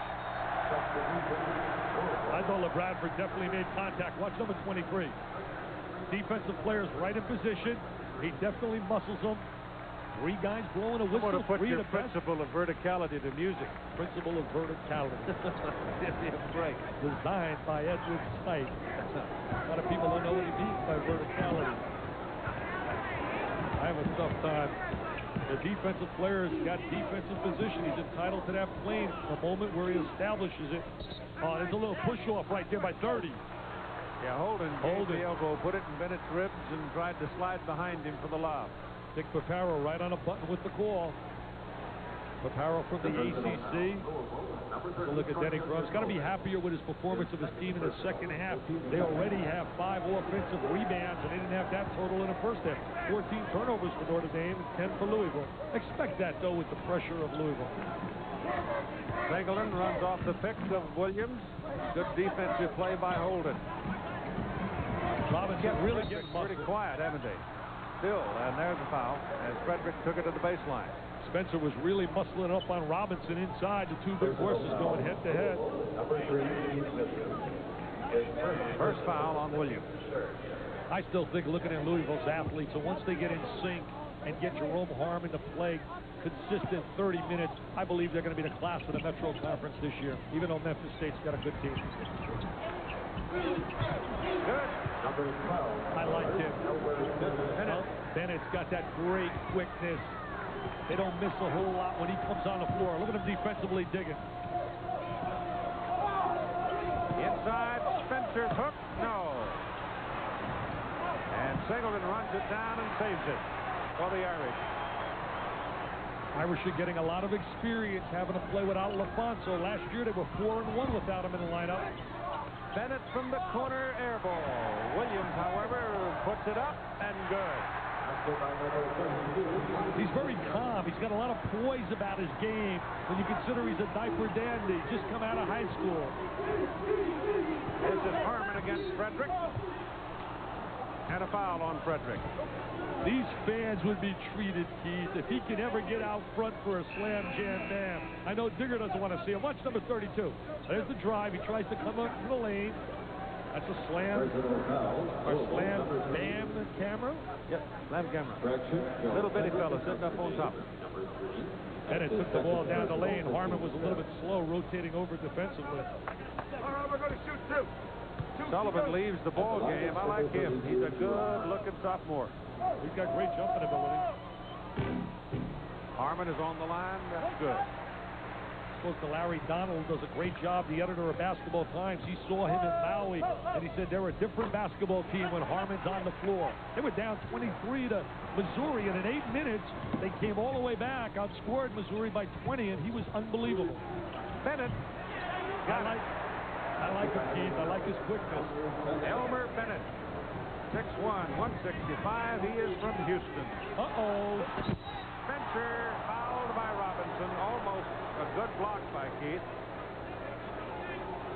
I thought LaBradford definitely made contact. Watch number 23. Defensive players right in position. He definitely muscles them. 3 guys blowing a whistle. I'm going to put your principle of verticality to music. Principle of verticality. Give me a break. Designed by Edward Stipe. A lot of people don't know what he means by verticality. I have a tough time. The defensive player's got defensive position. He's entitled to that plane the moment where he establishes it. Oh, there's a little push-off right there by 30. Yeah, Holden gave the elbow, put it in Bennett's ribs, and tried to slide behind him for the lob. Dick Paparo right on a button with the call. Paparo from the ACC. So look at Denny Grubbs. Got to be happier with his performance of his team in the second half. They already have 5 offensive rebounds, and they didn't have that total in the first half. 14 turnovers for Notre Dame, 10 for Louisville. Expect that, though, with the pressure of Louisville. Singleton runs off the picks of Williams. Good defensive play by Holden. Robinson really getting pretty quiet, haven't they? Still, and there's a foul as Frederick took it to the baseline. Spencer was really muscling up on Robinson inside. The 2 big horses going head-to-head. First foul on Williams. I still think, looking at Louisville's athletes, so once they get in sync and get Jerome Harmon to play consistent 30 minutes, I believe they're going to be the class of the Metro Conference this year, even though Memphis State's got a good team. Good. I like him. Bennett's got that great quickness. They don't miss a whole lot when he comes on the floor. Look at him defensively digging. Inside, Spencer's hook. No. And Singleton runs it down and saves it for the Irish. Irish are getting a lot of experience having to play without LaFonso. Last year they were 4-1 without him in the lineup. Bennett from the corner, air ball. Williams, however, puts it up and good. He's very calm. He's got a lot of poise about his game when you consider he's a diaper dandy, just come out of high school. This is Harmon against Frederick. And a foul on Frederick. These fans would be treated, Keith, if he can ever get out front for a slam jam bam. I know Digger doesn't want to see him. Watch number 32. There's the drive. He tries to come up to the lane. That's a slam. Or slam bam camera. Yep, slam camera. Little bitty fella sitting up on top. Bennett took the ball down the lane. Harmon was a little bit slow, rotating over defensively. All right, we're going to shoot 2. Sullivan leaves the ball game. I like him. He's a good-looking sophomore. He's got great jumping ability. Harmon is on the line. That's good. Spoke to Larry Donald, does a great job, the editor of Basketball Times. He saw him in Maui, and he said they're a different basketball team when Harmon's on the floor. They were down 23 to Missouri, and in 8 minutes, they came all the way back, outscored Missouri by 20, and he was unbelievable. Bennett. I like him, Keith. I like his quickness. Elmer Bennett. 6'1", 165. He is from Houston. Uh-oh. Spencer fouled by Robinson. Almost a good block by Keith.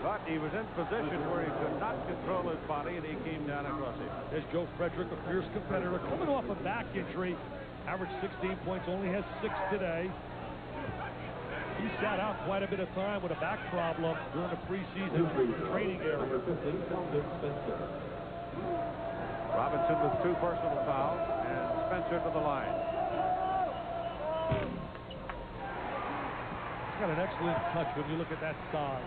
But he was in position where he could not control his body, and he came down across him. There's Joe Frederick, a fierce competitor, coming off a back injury. Averaged 16 points, only has 6 today. He sat out quite a bit of time with a back problem during the preseason training area. Robinson with 2 personal fouls, and Spencer to the line. He's got an excellent touch when you look at that size.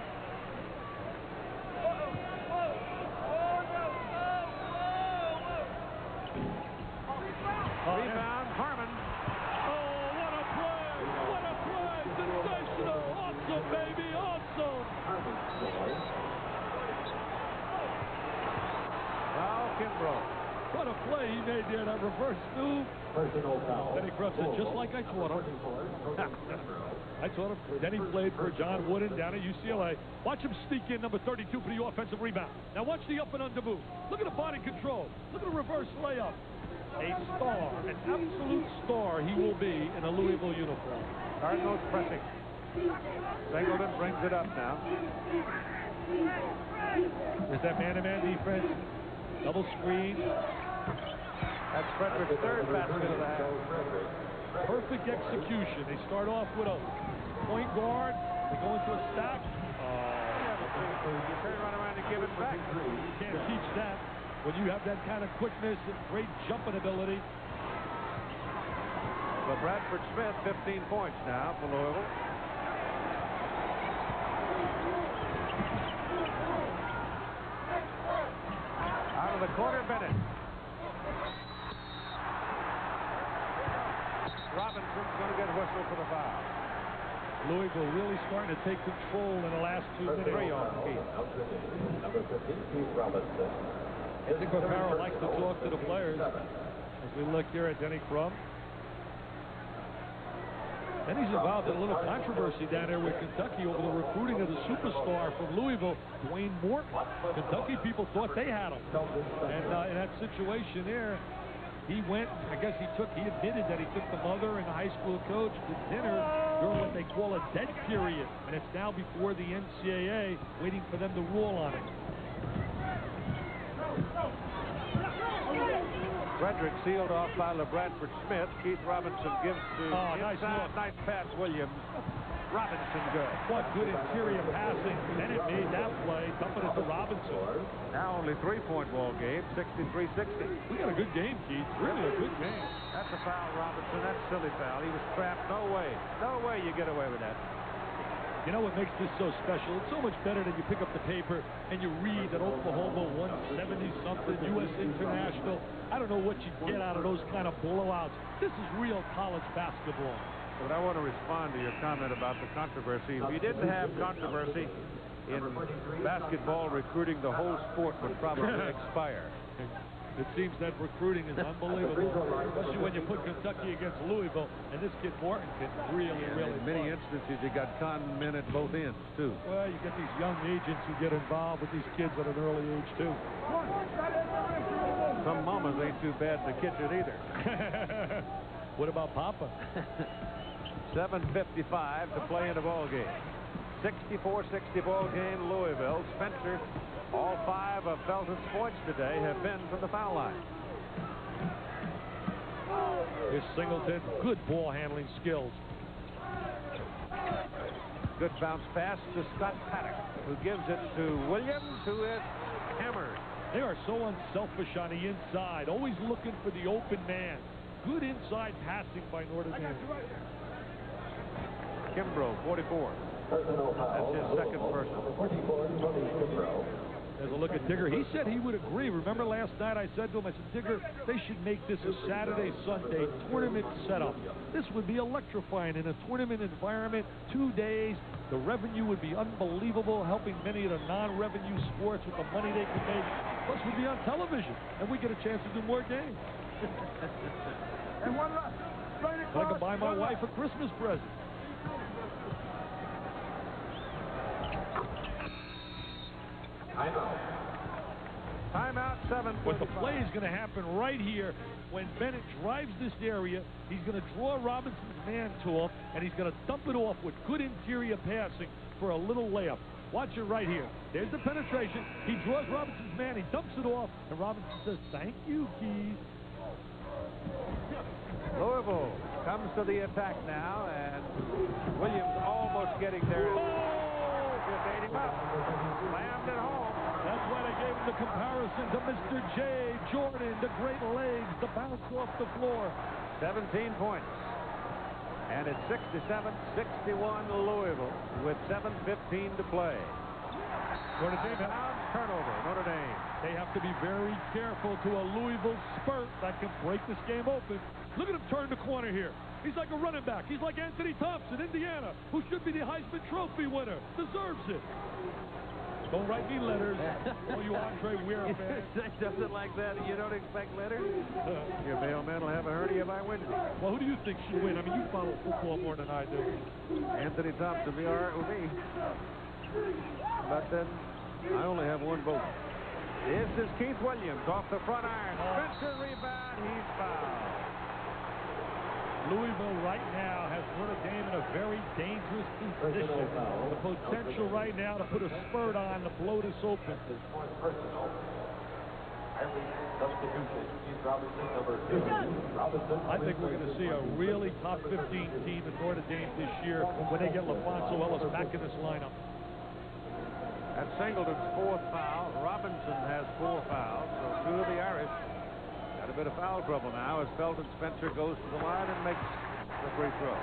Kimbrough. What a play he made there, that reverse move. Personal foul. Denny Krupp said, just like I taught him. I taught him. Denny played for John Wooden down at UCLA. Watch him sneak in, number 32, for the offensive rebound. Now watch the up and under move. Look at the body control. Look at the reverse layup. A star, an absolute star he will be in a Louisville uniform. Cardinals pressing. Singleton brings it up now. There's that man-to-man defense. Double screen. That's Frederick's third basket of the half. Perfect execution. They start off with a point guard. They go into a stack. You turn around and give it back. You can't teach that when you have that kind of quickness and great jumping ability. LaBradford Smith, 15 points now for Louisville. Out of the corner, Bennett. Robinson's going to get whistled for the foul. Louisville really starting to take control in the last 2 minutes. Number 15, Keith Robinson. I think O'Farrell likes to talk to the players as we look here at Denny Krupp. Then he's involved in a little controversy down there with Kentucky over the recruiting of the superstar from Louisville, Dwayne Morton. Kentucky people thought they had him. And in that situation there, he went, I guess he admitted that he took the mother and the high school coach to dinner during what they call a dead period. And it's now before the NCAA, waiting for them to rule on it. Frederick sealed off by LaBradford Smith. Keith Robinson gives to inside. Nice pass, Williams. Robinson good. What good interior passing. Bennett made that play, dumping it to Robinson. Now only 3-point ball game, 63-60. We got a good game, Keith. Really a good game. That's a foul, Robinson. That's a silly foul. He was trapped. No way. No way you get away with that. You know what makes this so special? It's so much better that you pick up the paper and you read that Oklahoma 170-something, U.S. International. I don't know what you get out of those kind of blowouts. This is real college basketball. But I want to respond to your comment about the controversy. If you didn't have controversy in basketball, recruiting, the whole sport would probably expire. It seems that recruiting is unbelievable, especially when you put Kentucky against Louisville, and this kid Morton can really In many instances, you got con men at both ends, too. Well, you get these young agents who get involved with these kids at an early age, too. Some mamas ain't too bad in the kitchen either. What about Papa? 7:55 to play in the ball game. 64-60 ball game, Louisville. Spencer, all 5 of Felton's points today have been from the foul line. Here's Singleton, good ball handling skills. Good bounce pass to Scott Paddock, who gives it to Williams, who is hammered. They are so unselfish on the inside, always looking for the open man. Good inside passing by Notre Dame. Kimbrough, 44. That's his second personal. There's a look at Digger. He said he would agree. Remember last night I said to him, I said, Digger, they should make this a Saturday-Sunday tournament setup. This would be electrifying in a tournament environment, 2 days. The revenue would be unbelievable, helping many of the non-revenue sports with the money they can make. Plus, we'd be on television, and we get a chance to do more games. And one last. I could buy my wife a Christmas present. Timeout, 7. But the play is going to happen right here. When Bennett drives this area, he's going to draw Robinson's man to him, and he's going to dump it off with good interior passing for a little layup. Watch it right here. There's the penetration. He draws Robinson's man. He dumps it off, and Robinson says, "Thank you, Keith." Louisville comes to the attack now, and Williams almost getting there. Just ate him up. Slammed it home. That's why they gave him the comparison to Mr. J. Jordan, the great legs, the bounce off the floor. 17 points. And it's 67-61 Louisville with 7:15 to play. Notre Dame turnover. Notre Dame. They have to be very careful to a Louisville spurt that can break this game open. Look at him turn the corner here. He's like a running back. He's like Anthony Thompson, Indiana, who should be the Heisman Trophy winner. Deserves it. Don't write me letters. Oh, you Andre Weir fans. It doesn't like that. You don't expect letters? Your mailman will have a hernia by Wednesday. Well, who do you think should win? I mean, you follow football more than I do. Anthony Thompson, be all right with me. But then I only have one vote. This is Keith Williams off the front iron. Spencer rebound. He's fouled. Louisville right now has Notre Dame in a very dangerous position. The potential right now to put a spurt on to blow this open. I think we're going to see a really top 15 team in Notre Dame this year when they get LaFonso Ellis back in this lineup. That's Singleton's fourth foul. Robinson has 4 fouls, so 2 of the Irish got a bit of foul trouble now as Felton Spencer goes to the line and makes the free throw.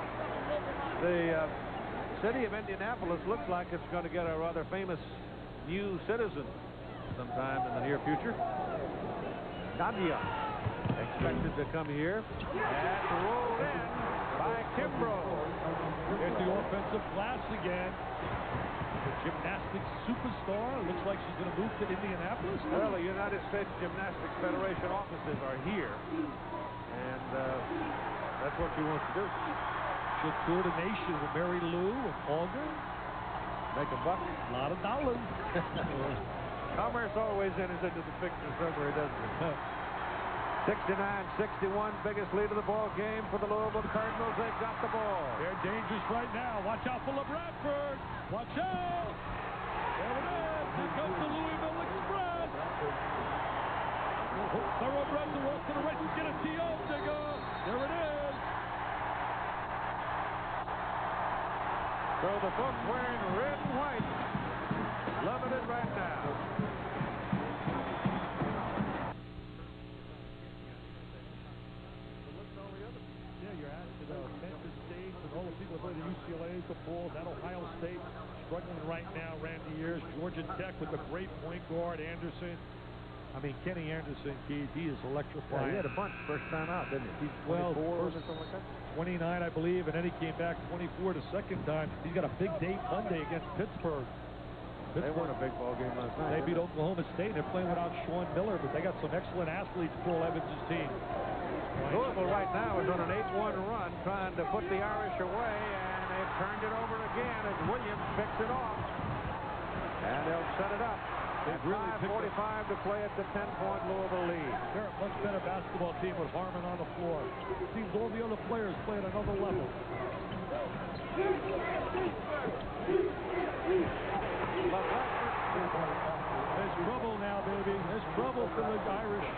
The city of Indianapolis looks like it's going to get a rather famous new citizen sometime in the near future. Nadia expected to come here and rolled in by Kimbrough. There's the offensive glass again. The gymnastics superstar. Looks like she's going to move to Indianapolis. Well, the United States Gymnastics Federation offices are here, and that's what she wants to do. She'll tour the nation with Mary Lou and Olga. Make a buck. A lot of dollars. Commerce always enters into the picture somewhere, doesn't it? 69-61, biggest lead of the ball game for the Louisville Cardinals. They've got the ball. They're dangerous right now. Watch out for LaBradford. Watch out. There it is. Here comes the Louisville Express. Thoroughbreds are off to the races. Get a T.O. digger. There it is. So the folks wearing red and white, loving it right now. Memphis State and all the people that play the UCLA's, the Bulls, that Ohio State struggling right now, Randy Years, Georgia Tech with the great point guard, Anderson. I mean, Kenny Anderson, Keith, he is electrifying. Yeah, he had a bunch first time out, didn't he? He's 24 or something like that? 29, I believe, and then he came back 24 the second time. He's got a big date Monday against Pittsburgh. They won a big ball game last night. They beat Oklahoma State. They're playing without Sean Miller, but they got some excellent athletes, Paul Evans' team. Louisville right now is on an 8-1 run trying to put the Irish away, and they've turned it over again as Williams picks it off. And they'll set it up. They've really 5:45 to play at the 10-point Louisville lead. They're a much better basketball team with Harmon on the floor. It seems all the other players play at another level. There's trouble now, baby. There's trouble for the Irish.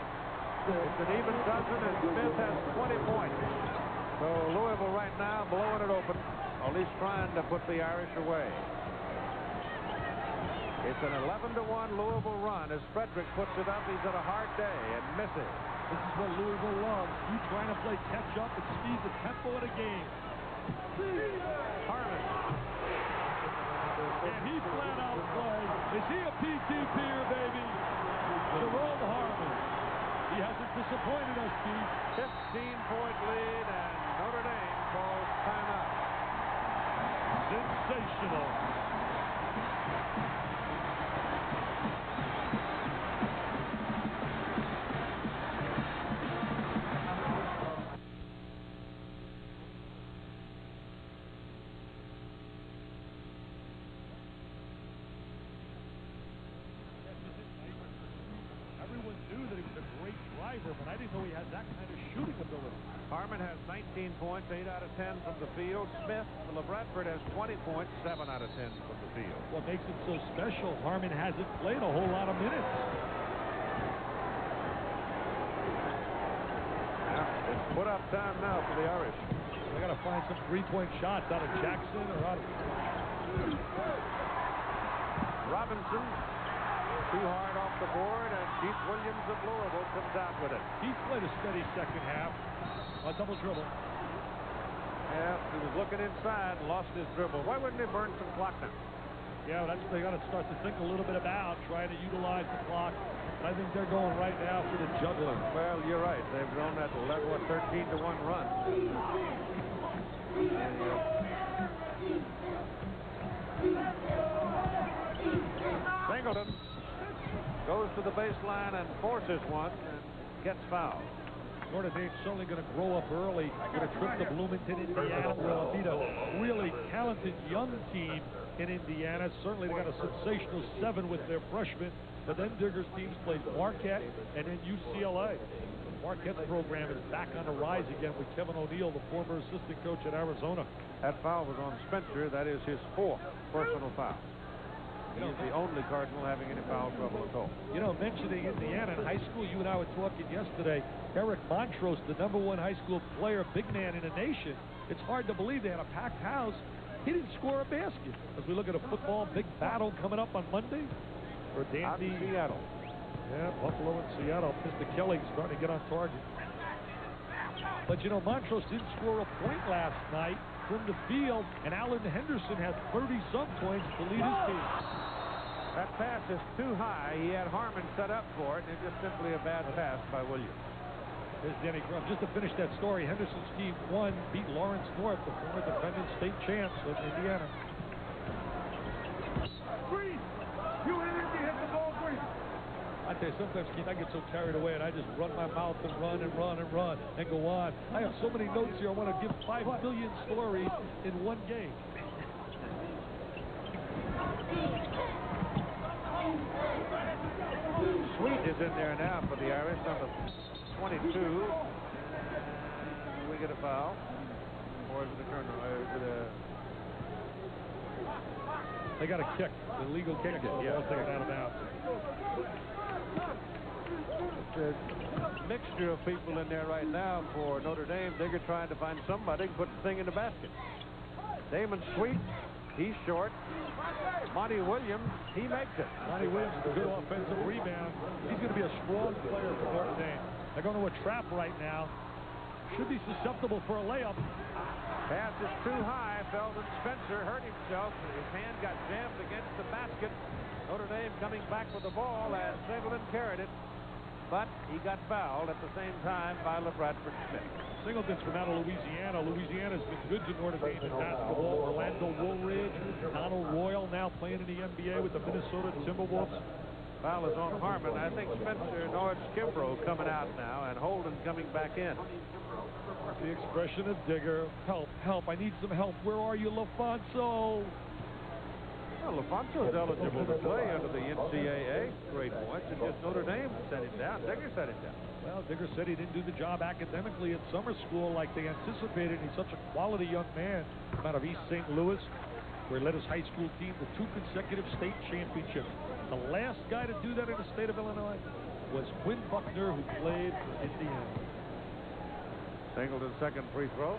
It's an even dozen, and Smith has 20 points. So Louisville right now blowing it open, or at least trying to put the Irish away. It's an 11-1 Louisville run as Frederick puts it up. He's had a hard day and misses. This is what Louisville loves. You trying to play catch up and speed the tempo of the game. Harmon. And he flat out plays. Is he a PTPer, baby? Jerome Harmon. He hasn't disappointed us, Steve. 15-point lead, and Notre Dame calls timeout. Sensational. Everyone knew that he was a great driver, but I didn't know he had that kind of shooting ability. Harmon has 19 points, 8 out of 10 from the field. Smith, LaBradford has 20 points, 7 out of 10 from the field. What makes him so special, Harmon hasn't played a whole lot of minutes. It's put up time now for the Irish. They got to find some three-point shots out of Jackson or out of Robinson, too hard off the board, and Keith Williams of Louisville comes out with it. He's played a steady second half. A double dribble. Yeah, he was looking inside, lost his dribble. Why wouldn't they burn some clock now? Yeah, that's what they got to start to think a little bit about, trying to utilize the clock. I think they're going right now for the juggler. Well, you're right. They've grown that 13-1 run. Singleton goes to the baseline and forces one and gets fouled. Notre Dame's certainly going to grow up early with a trip to Bloomington, Indiana, where they'll meet a really talented young team in Indiana. Certainly they got a sensational 7 with their freshmen, but then Digger's teams played Marquette and then UCLA. Marquette's program is back on the rise again with Kevin O'Neill, the former assistant coach at Arizona. That foul was on Spencer. That is his 4th personal foul. He's the only Cardinal having any foul trouble at all. You know, mentioning Indiana in high school, you and I were talking yesterday, Eric Montrose, the #1 high school player, big man in the nation. It's hard to believe they had a packed house. He didn't score a basket. As we look at a football big battle coming up on Monday for Out in Seattle. Yeah, Buffalo and Seattle. Mr. Kelly's starting to get on target. But, you know, Montrose didn't score a point last night from the field, and Alan Henderson had 30-some points to lead his team. That pass is too high. He had Harmon set up for it, and it's just simply a bad pass by Williams. There's Danny Grubb. Just to finish that story, Henderson's team won, beat Lawrence North, the former defending state champs of Indiana. Green! You hit the ball, Green! I tell you, sometimes, Keith, I get so carried away, and I just run my mouth and run and run and run and go on. I have so many notes here. I want to give 5 million stories in one game. Sweet is in there now for the Irish, number 22. We get a foul. Or is it a turnover? They got a kick, the legal kick. Yeah, I'll take it out of bounds. It's a mixture of people in there right now for Notre Dame. Digger trying to find somebody to put the thing in the basket. Damon Sweet, he's short. Monty Williams, he makes it. Monty Williams is a good offensive rebound. He's going to be a strong player for Notre Dame. They're going to a trap right now. Should be susceptible for a layup. Pass is too high. Felton Spencer hurt himself. His hand got jammed against the basket. Notre Dame coming back with the ball as Singleton carried it. But he got fouled at the same time by LaBradford Smith. Singleton's from out of Louisiana. Louisiana's been good to Notre Dame in basketball. Orlando Woolridge, Donald Royal now playing in the NBA with the Minnesota Timberwolves. Foul is on Harmon. I think Spencer Norris Kimbrough coming out now and Holden coming back in. The expression of Digger, help, help, I need some help. Where are you, LaFonso? Well, LaFonso's eligible to play under the NCAA grade points. It's just Notre Dame set him down. Digger set him down. Well, Digger said he didn't do the job academically at summer school like they anticipated. He's such a quality young man out of East St. Louis, where he led his high school team to 2 consecutive state championships. The last guy to do that in the state of Illinois was Quinn Buckner, who played for Indiana. Singleton's second free throw.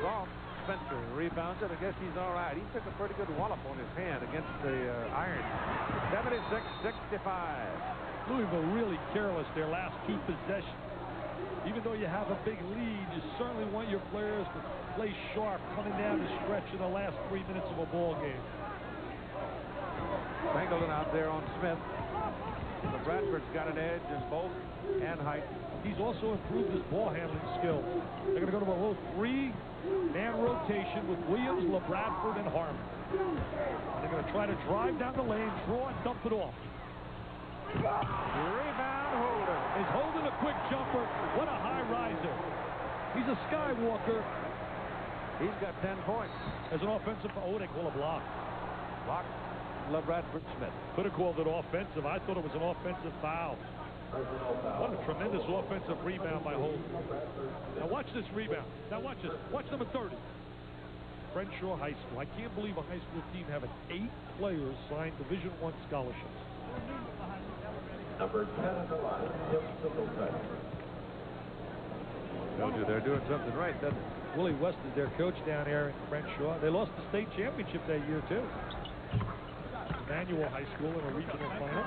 Off. Spencer rebounds it. I guess he's all right. He took a pretty good wallop on his hand against the iron. 76-65. Louisville really careless their last 2 possessions. Even though you have a big lead, you certainly want your players to play sharp coming down the stretch in the last 3 minutes of a ball game. Singleton out there on Smith. LaBradford's got an edge in bulk and height. He's also improved his ball handling skills. They're going to go to a little 3-man rotation with Williams, LaBradford, and Harmon. They're going to try to drive down the lane, draw, and dump it off. Rebound Holden. Is Holden a quick jumper? What a high riser. He's a skywalker. He's got 10 points. As an offensive, oh, they call a block. Block LaBradford Smith. Could have called it offensive. I thought it was an offensive foul. What a tremendous offensive rebound by Holden. Now watch this rebound. Now watch this. Watch number 30. Crenshaw High School. I can't believe a high school team having 8 players signed Division I scholarships. Number 10 on the line, Tim Singleton. Told you they're doing something right, doesn't it? Willie West is their coach down there in Crenshaw. They lost the state championship that year, too. Emmanuel High School in a regional final.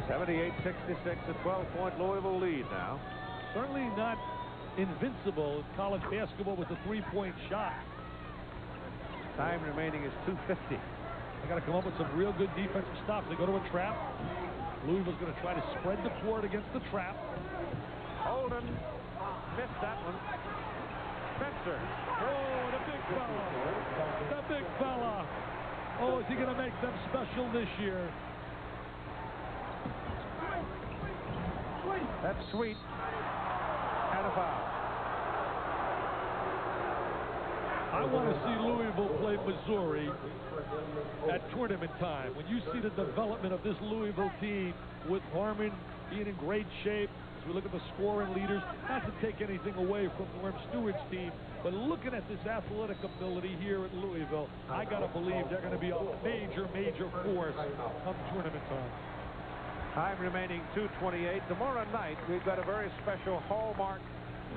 78-66, a 12-point Louisville lead now. Certainly not invincible in college basketball with the 3-point shot. Time remaining is 2:50. They got to come up with some real good defensive stops. They go to a trap. Louisville's going to try to spread the court against the trap. Holden missed that one. Spencer. Oh, the big fella. The big fella. Oh, is he going to make them special this year? That's Sweet. And a foul. I want to see Louisville play Missouri at tournament time. When you see the development of this Louisville team with Harmon being in great shape, as we look at the scoring leaders, not to take anything away from Norm Stewart's team, but looking at this athletic ability here at Louisville, I got to believe they're going to be a major, major force come tournament time. Time remaining 2:28. Tomorrow night, we've got a very special Hallmark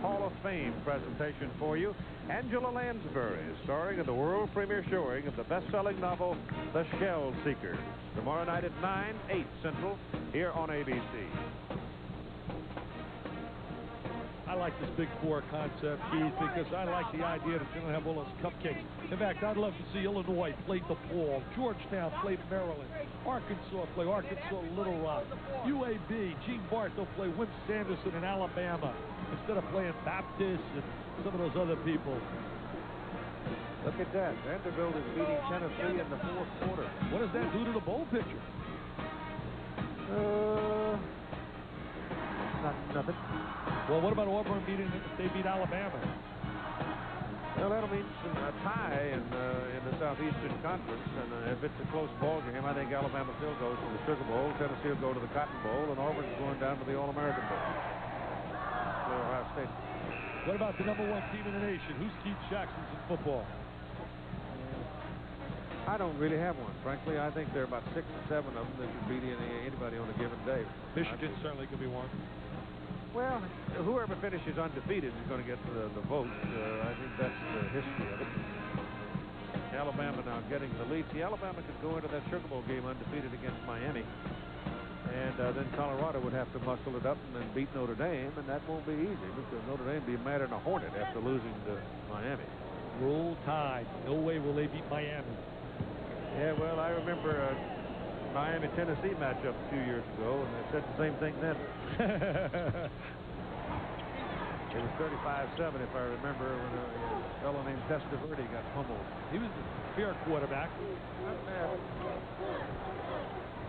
Hall of Fame presentation for you. Angela Lansbury, starring in the world premiere showing of the best-selling novel, The Shell Seeker. Tomorrow night at 9/8 Central, here on ABC. I like this Big Four concept, Keith, because I like the idea that you're going to have all those cupcakes. In fact, I'd love to see Illinois play DePaul, Georgetown play Maryland, Arkansas play Arkansas Little Rock, UAB, Gene Bartow play Wimp Sanderson in Alabama, instead of playing Baptist and some of those other people. Look at that. Vanderbilt is beating Tennessee in the fourth quarter. What does that do to the bowl picture? Nothing. Well, what about Auburn beating if they beat Alabama? Well, that'll mean a tie in the Southeastern Conference, and if it's a close ball game, I think Alabama still goes to the Sugar Bowl, Tennessee will go to the Cotton Bowl, and Auburn's going down to the All-American Bowl. For Ohio State. What about the #1 team in the nation? Who's Keith Jackson's in football? I don't really have one. Frankly, I think there are about 6 or 7 of them that could beat anybody on a given day. Michigan certainly could be one. Well, whoever finishes undefeated is going to get the vote. I think that's the history of it. Alabama now getting the lead. See, Alabama could go into that Sugar Bowl game undefeated against Miami. And then Colorado would have to muscle it up and then beat Notre Dame, and that won't be easy because Notre Dame be mad at a hornet after losing to Miami. Roll Tide. No way will they beat Miami. Yeah, well, I remember Miami-Tennessee matchup a few years ago, and they said the same thing then. It was 35-7, if I remember, when a fellow named Testaverde got pummeled. He was a fair quarterback. Not bad.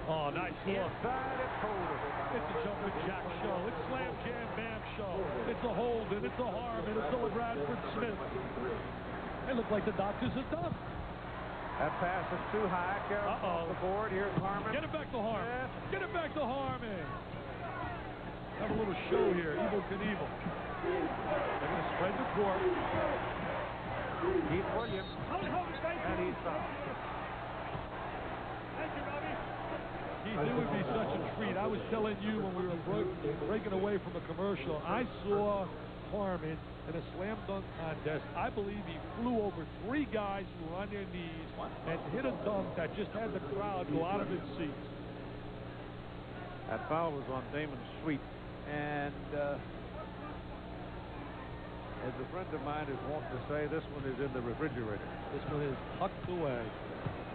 Oh, nice look. Inside, it's Holden. It's a jumping jack show. It's slam jam bam show. It's a Holden. It's a Harmon. It's a LaBradford Smith. They look like the doctors are done. That pass is too high. Carroll off the board. Here's Harmon. Get it back to Harmon. Yes. Get it back to Harmon. Have a little show here. Evil Knievel. They're going to spread the court. Keith Williams. And he's stopped. Keith, it would be such a treat. I was telling you when we were breaking away from a commercial, I saw Harmon in a slam dunk contest. I believe he flew over 3 guys who were on their knees and hit a dunk that just had the crowd go out of its seats. That foul was on Damon Sweet. And as a friend of mine is wont to say, this one is in the refrigerator. This one is tucked away.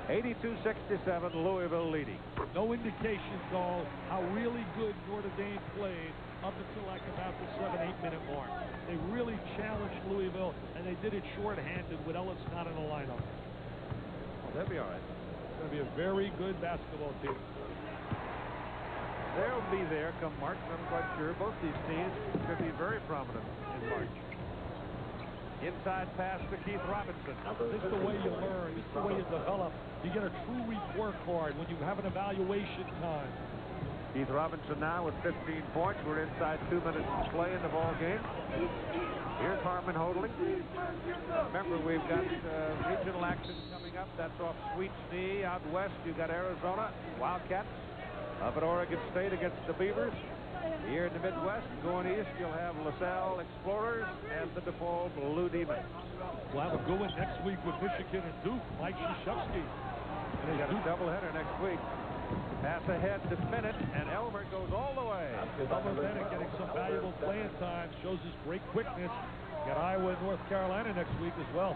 82-67, Louisville leading. No indication, though, how really good Notre Dame played up until like about the 7-8 minute mark. They really challenged Louisville, and they did it shorthanded with Ellis not in the lineup. Well, they'll be all right. It's going to be a very good basketball team. They'll be there come March, I'm quite sure. Both these teams could be very prominent in March. Inside pass to Keith Robinson. This is the way you learn. This is the way you develop. You get a true report card when you have an evaluation time. Keith Robinson now with 15 points. We're inside 2 minutes to play in the ball game. Here's Harmon holding. Remember, we've got regional action coming up. That's off Sweet's knee. Out west, you've got Arizona Wildcats. Up at Oregon State against the Beavers. Here in the Midwest, going east, you'll have LaSalle Explorers and the DePaul Blue Demons. We'll have a good one next week with Michigan and Duke. Mike Krzyzewski. And they got a doubleheader next week. Pass ahead to Bennett, and Elmer goes all the way. Elmer Bennett getting some valuable playing time. Shows his great quickness. Got Iowa and North Carolina next week as well.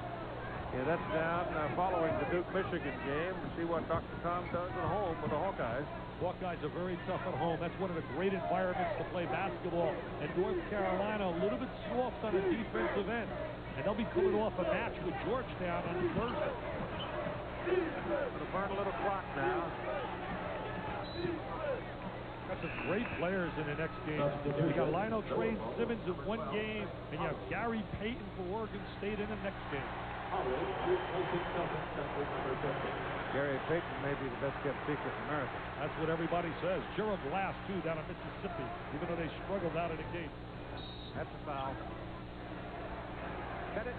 Yeah, that's down following the Duke-Michigan game to see what Dr. Tom does at home with the Hawkeyes. Hawkeyes are very tough at home. That's one of the great environments to play basketball. And North Carolina a little bit soft on the defensive end. and they'll be coming off a match with Georgetown on Thursday. Going to burn a little clock now. Got some great players in the next game. You got Lionel Train Simmons in one game, and you have Gary Payton for Oregon State in the next game. Gary Payton may be the best kept secret in America. That's what everybody says. Gerald Glass, too, down in Mississippi, even though they struggled out of the gate. That's a foul. Get it.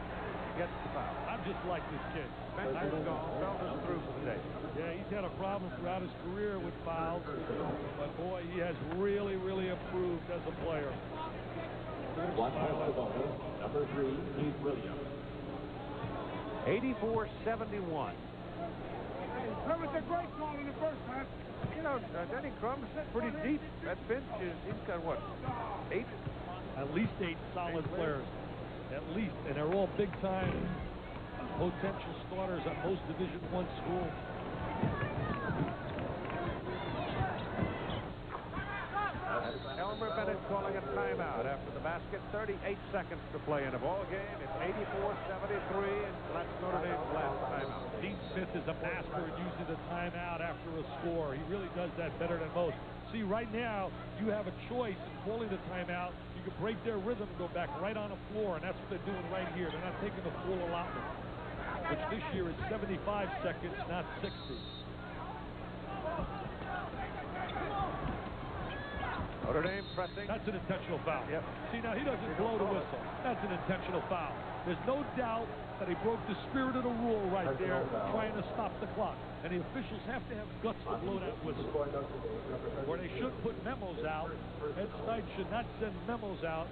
Gets the foul. I just like this kid. Spencer's gone. Felder's through for the day. Yeah, he's had a problem throughout his career with fouls. But, boy, he has really, really improved as a player. Number 3, Keith Williams. 84-71. That was a great call in the first half. You know, Denny Crum's pretty deep. That bench is, he's got what, 8? At least 8 solid players. At least, and they're all big-time potential starters at most Division I schools. Elmer Bennett calling a timeout after the basket. 38 seconds to play in a ball game. It's 84-73, and that's Notre Dame's last timeout. Dean Smith is a master at using the timeout after a score. He really does that better than most. See, right now, you have a choice in calling the timeout. You can break their rhythm and go back right on the floor, and that's what they're doing right here. They're not taking the full allotment, which this year is 75 seconds, not 60. Notre Dame pressing. That's an intentional foul. Yep. See, now he doesn't blow the whistle. That's an intentional foul. There's no doubt that he broke the spirit of the rule right there, trying to stop the clock. And the officials have to have guts to blow that whistle. Or they should put memos out. Ed Stites should not send memos out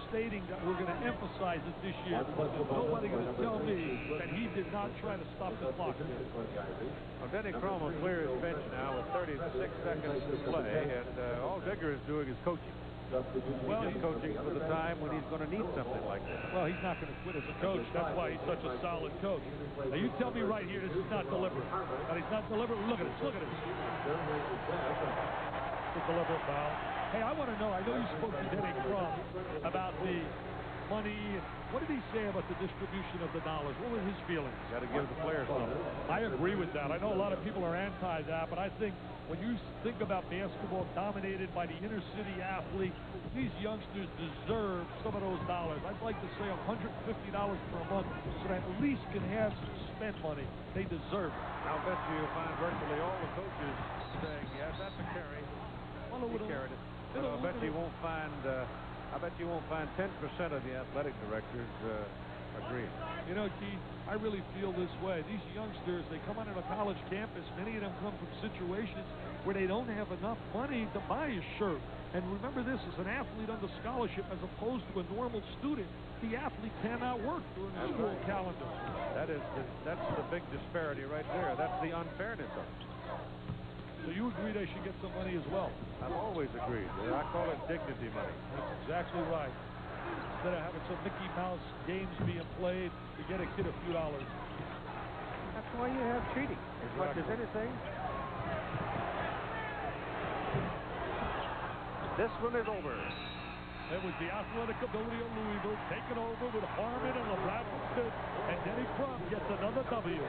stating that we're going to emphasize it this year, because there's nobody going to tell me that he did not try to stop the clock. Well, Denny Crum will clear his bench now with 36 seconds to play, and all Digger is doing is coaching. Well, he's coaching for the time when he's going to need something like that. Well, he's not going to quit as a coach. That's why he's such a solid coach. Now, you tell me right here, this is not deliberate. That he's not deliberate. Look at this. Look at this. It's a deliberate foul. Hey, I want to know, I know you spoke to Denny Crum about the money. What did he say about the distribution of the dollars? What were his feelings? Got to give the players something. I agree with that. I know a lot of people are anti that, but I think when you think about basketball dominated by the inner city athlete, these youngsters deserve some of those dollars. I'd like to say $150 per month so that at least can have some spend money. They deserve it. I'll bet you'll find virtually all the coaches saying, yes, that's a carry. He carried it. But I bet you won't find 10% of the athletic directors agree. You know, Keith, I really feel this way. These youngsters, they come onto a college campus. Many of them come from situations where they don't have enough money to buy a shirt. And remember this, as an athlete under scholarship as opposed to a normal student, the athlete cannot work during the school calendar. That's the big disparity right there. That's the unfairness of it. So you agree they should get some money as well? I've always agreed. I call it dignity money. That's exactly right. Instead of having some Mickey Mouse games being played, you get a kid a few dollars. That's why you have cheating as much as anything. This one is over. It was the athletic ability of Louisville taken over with Harmon and LaBradford Smith, and Denny Crum gets another W.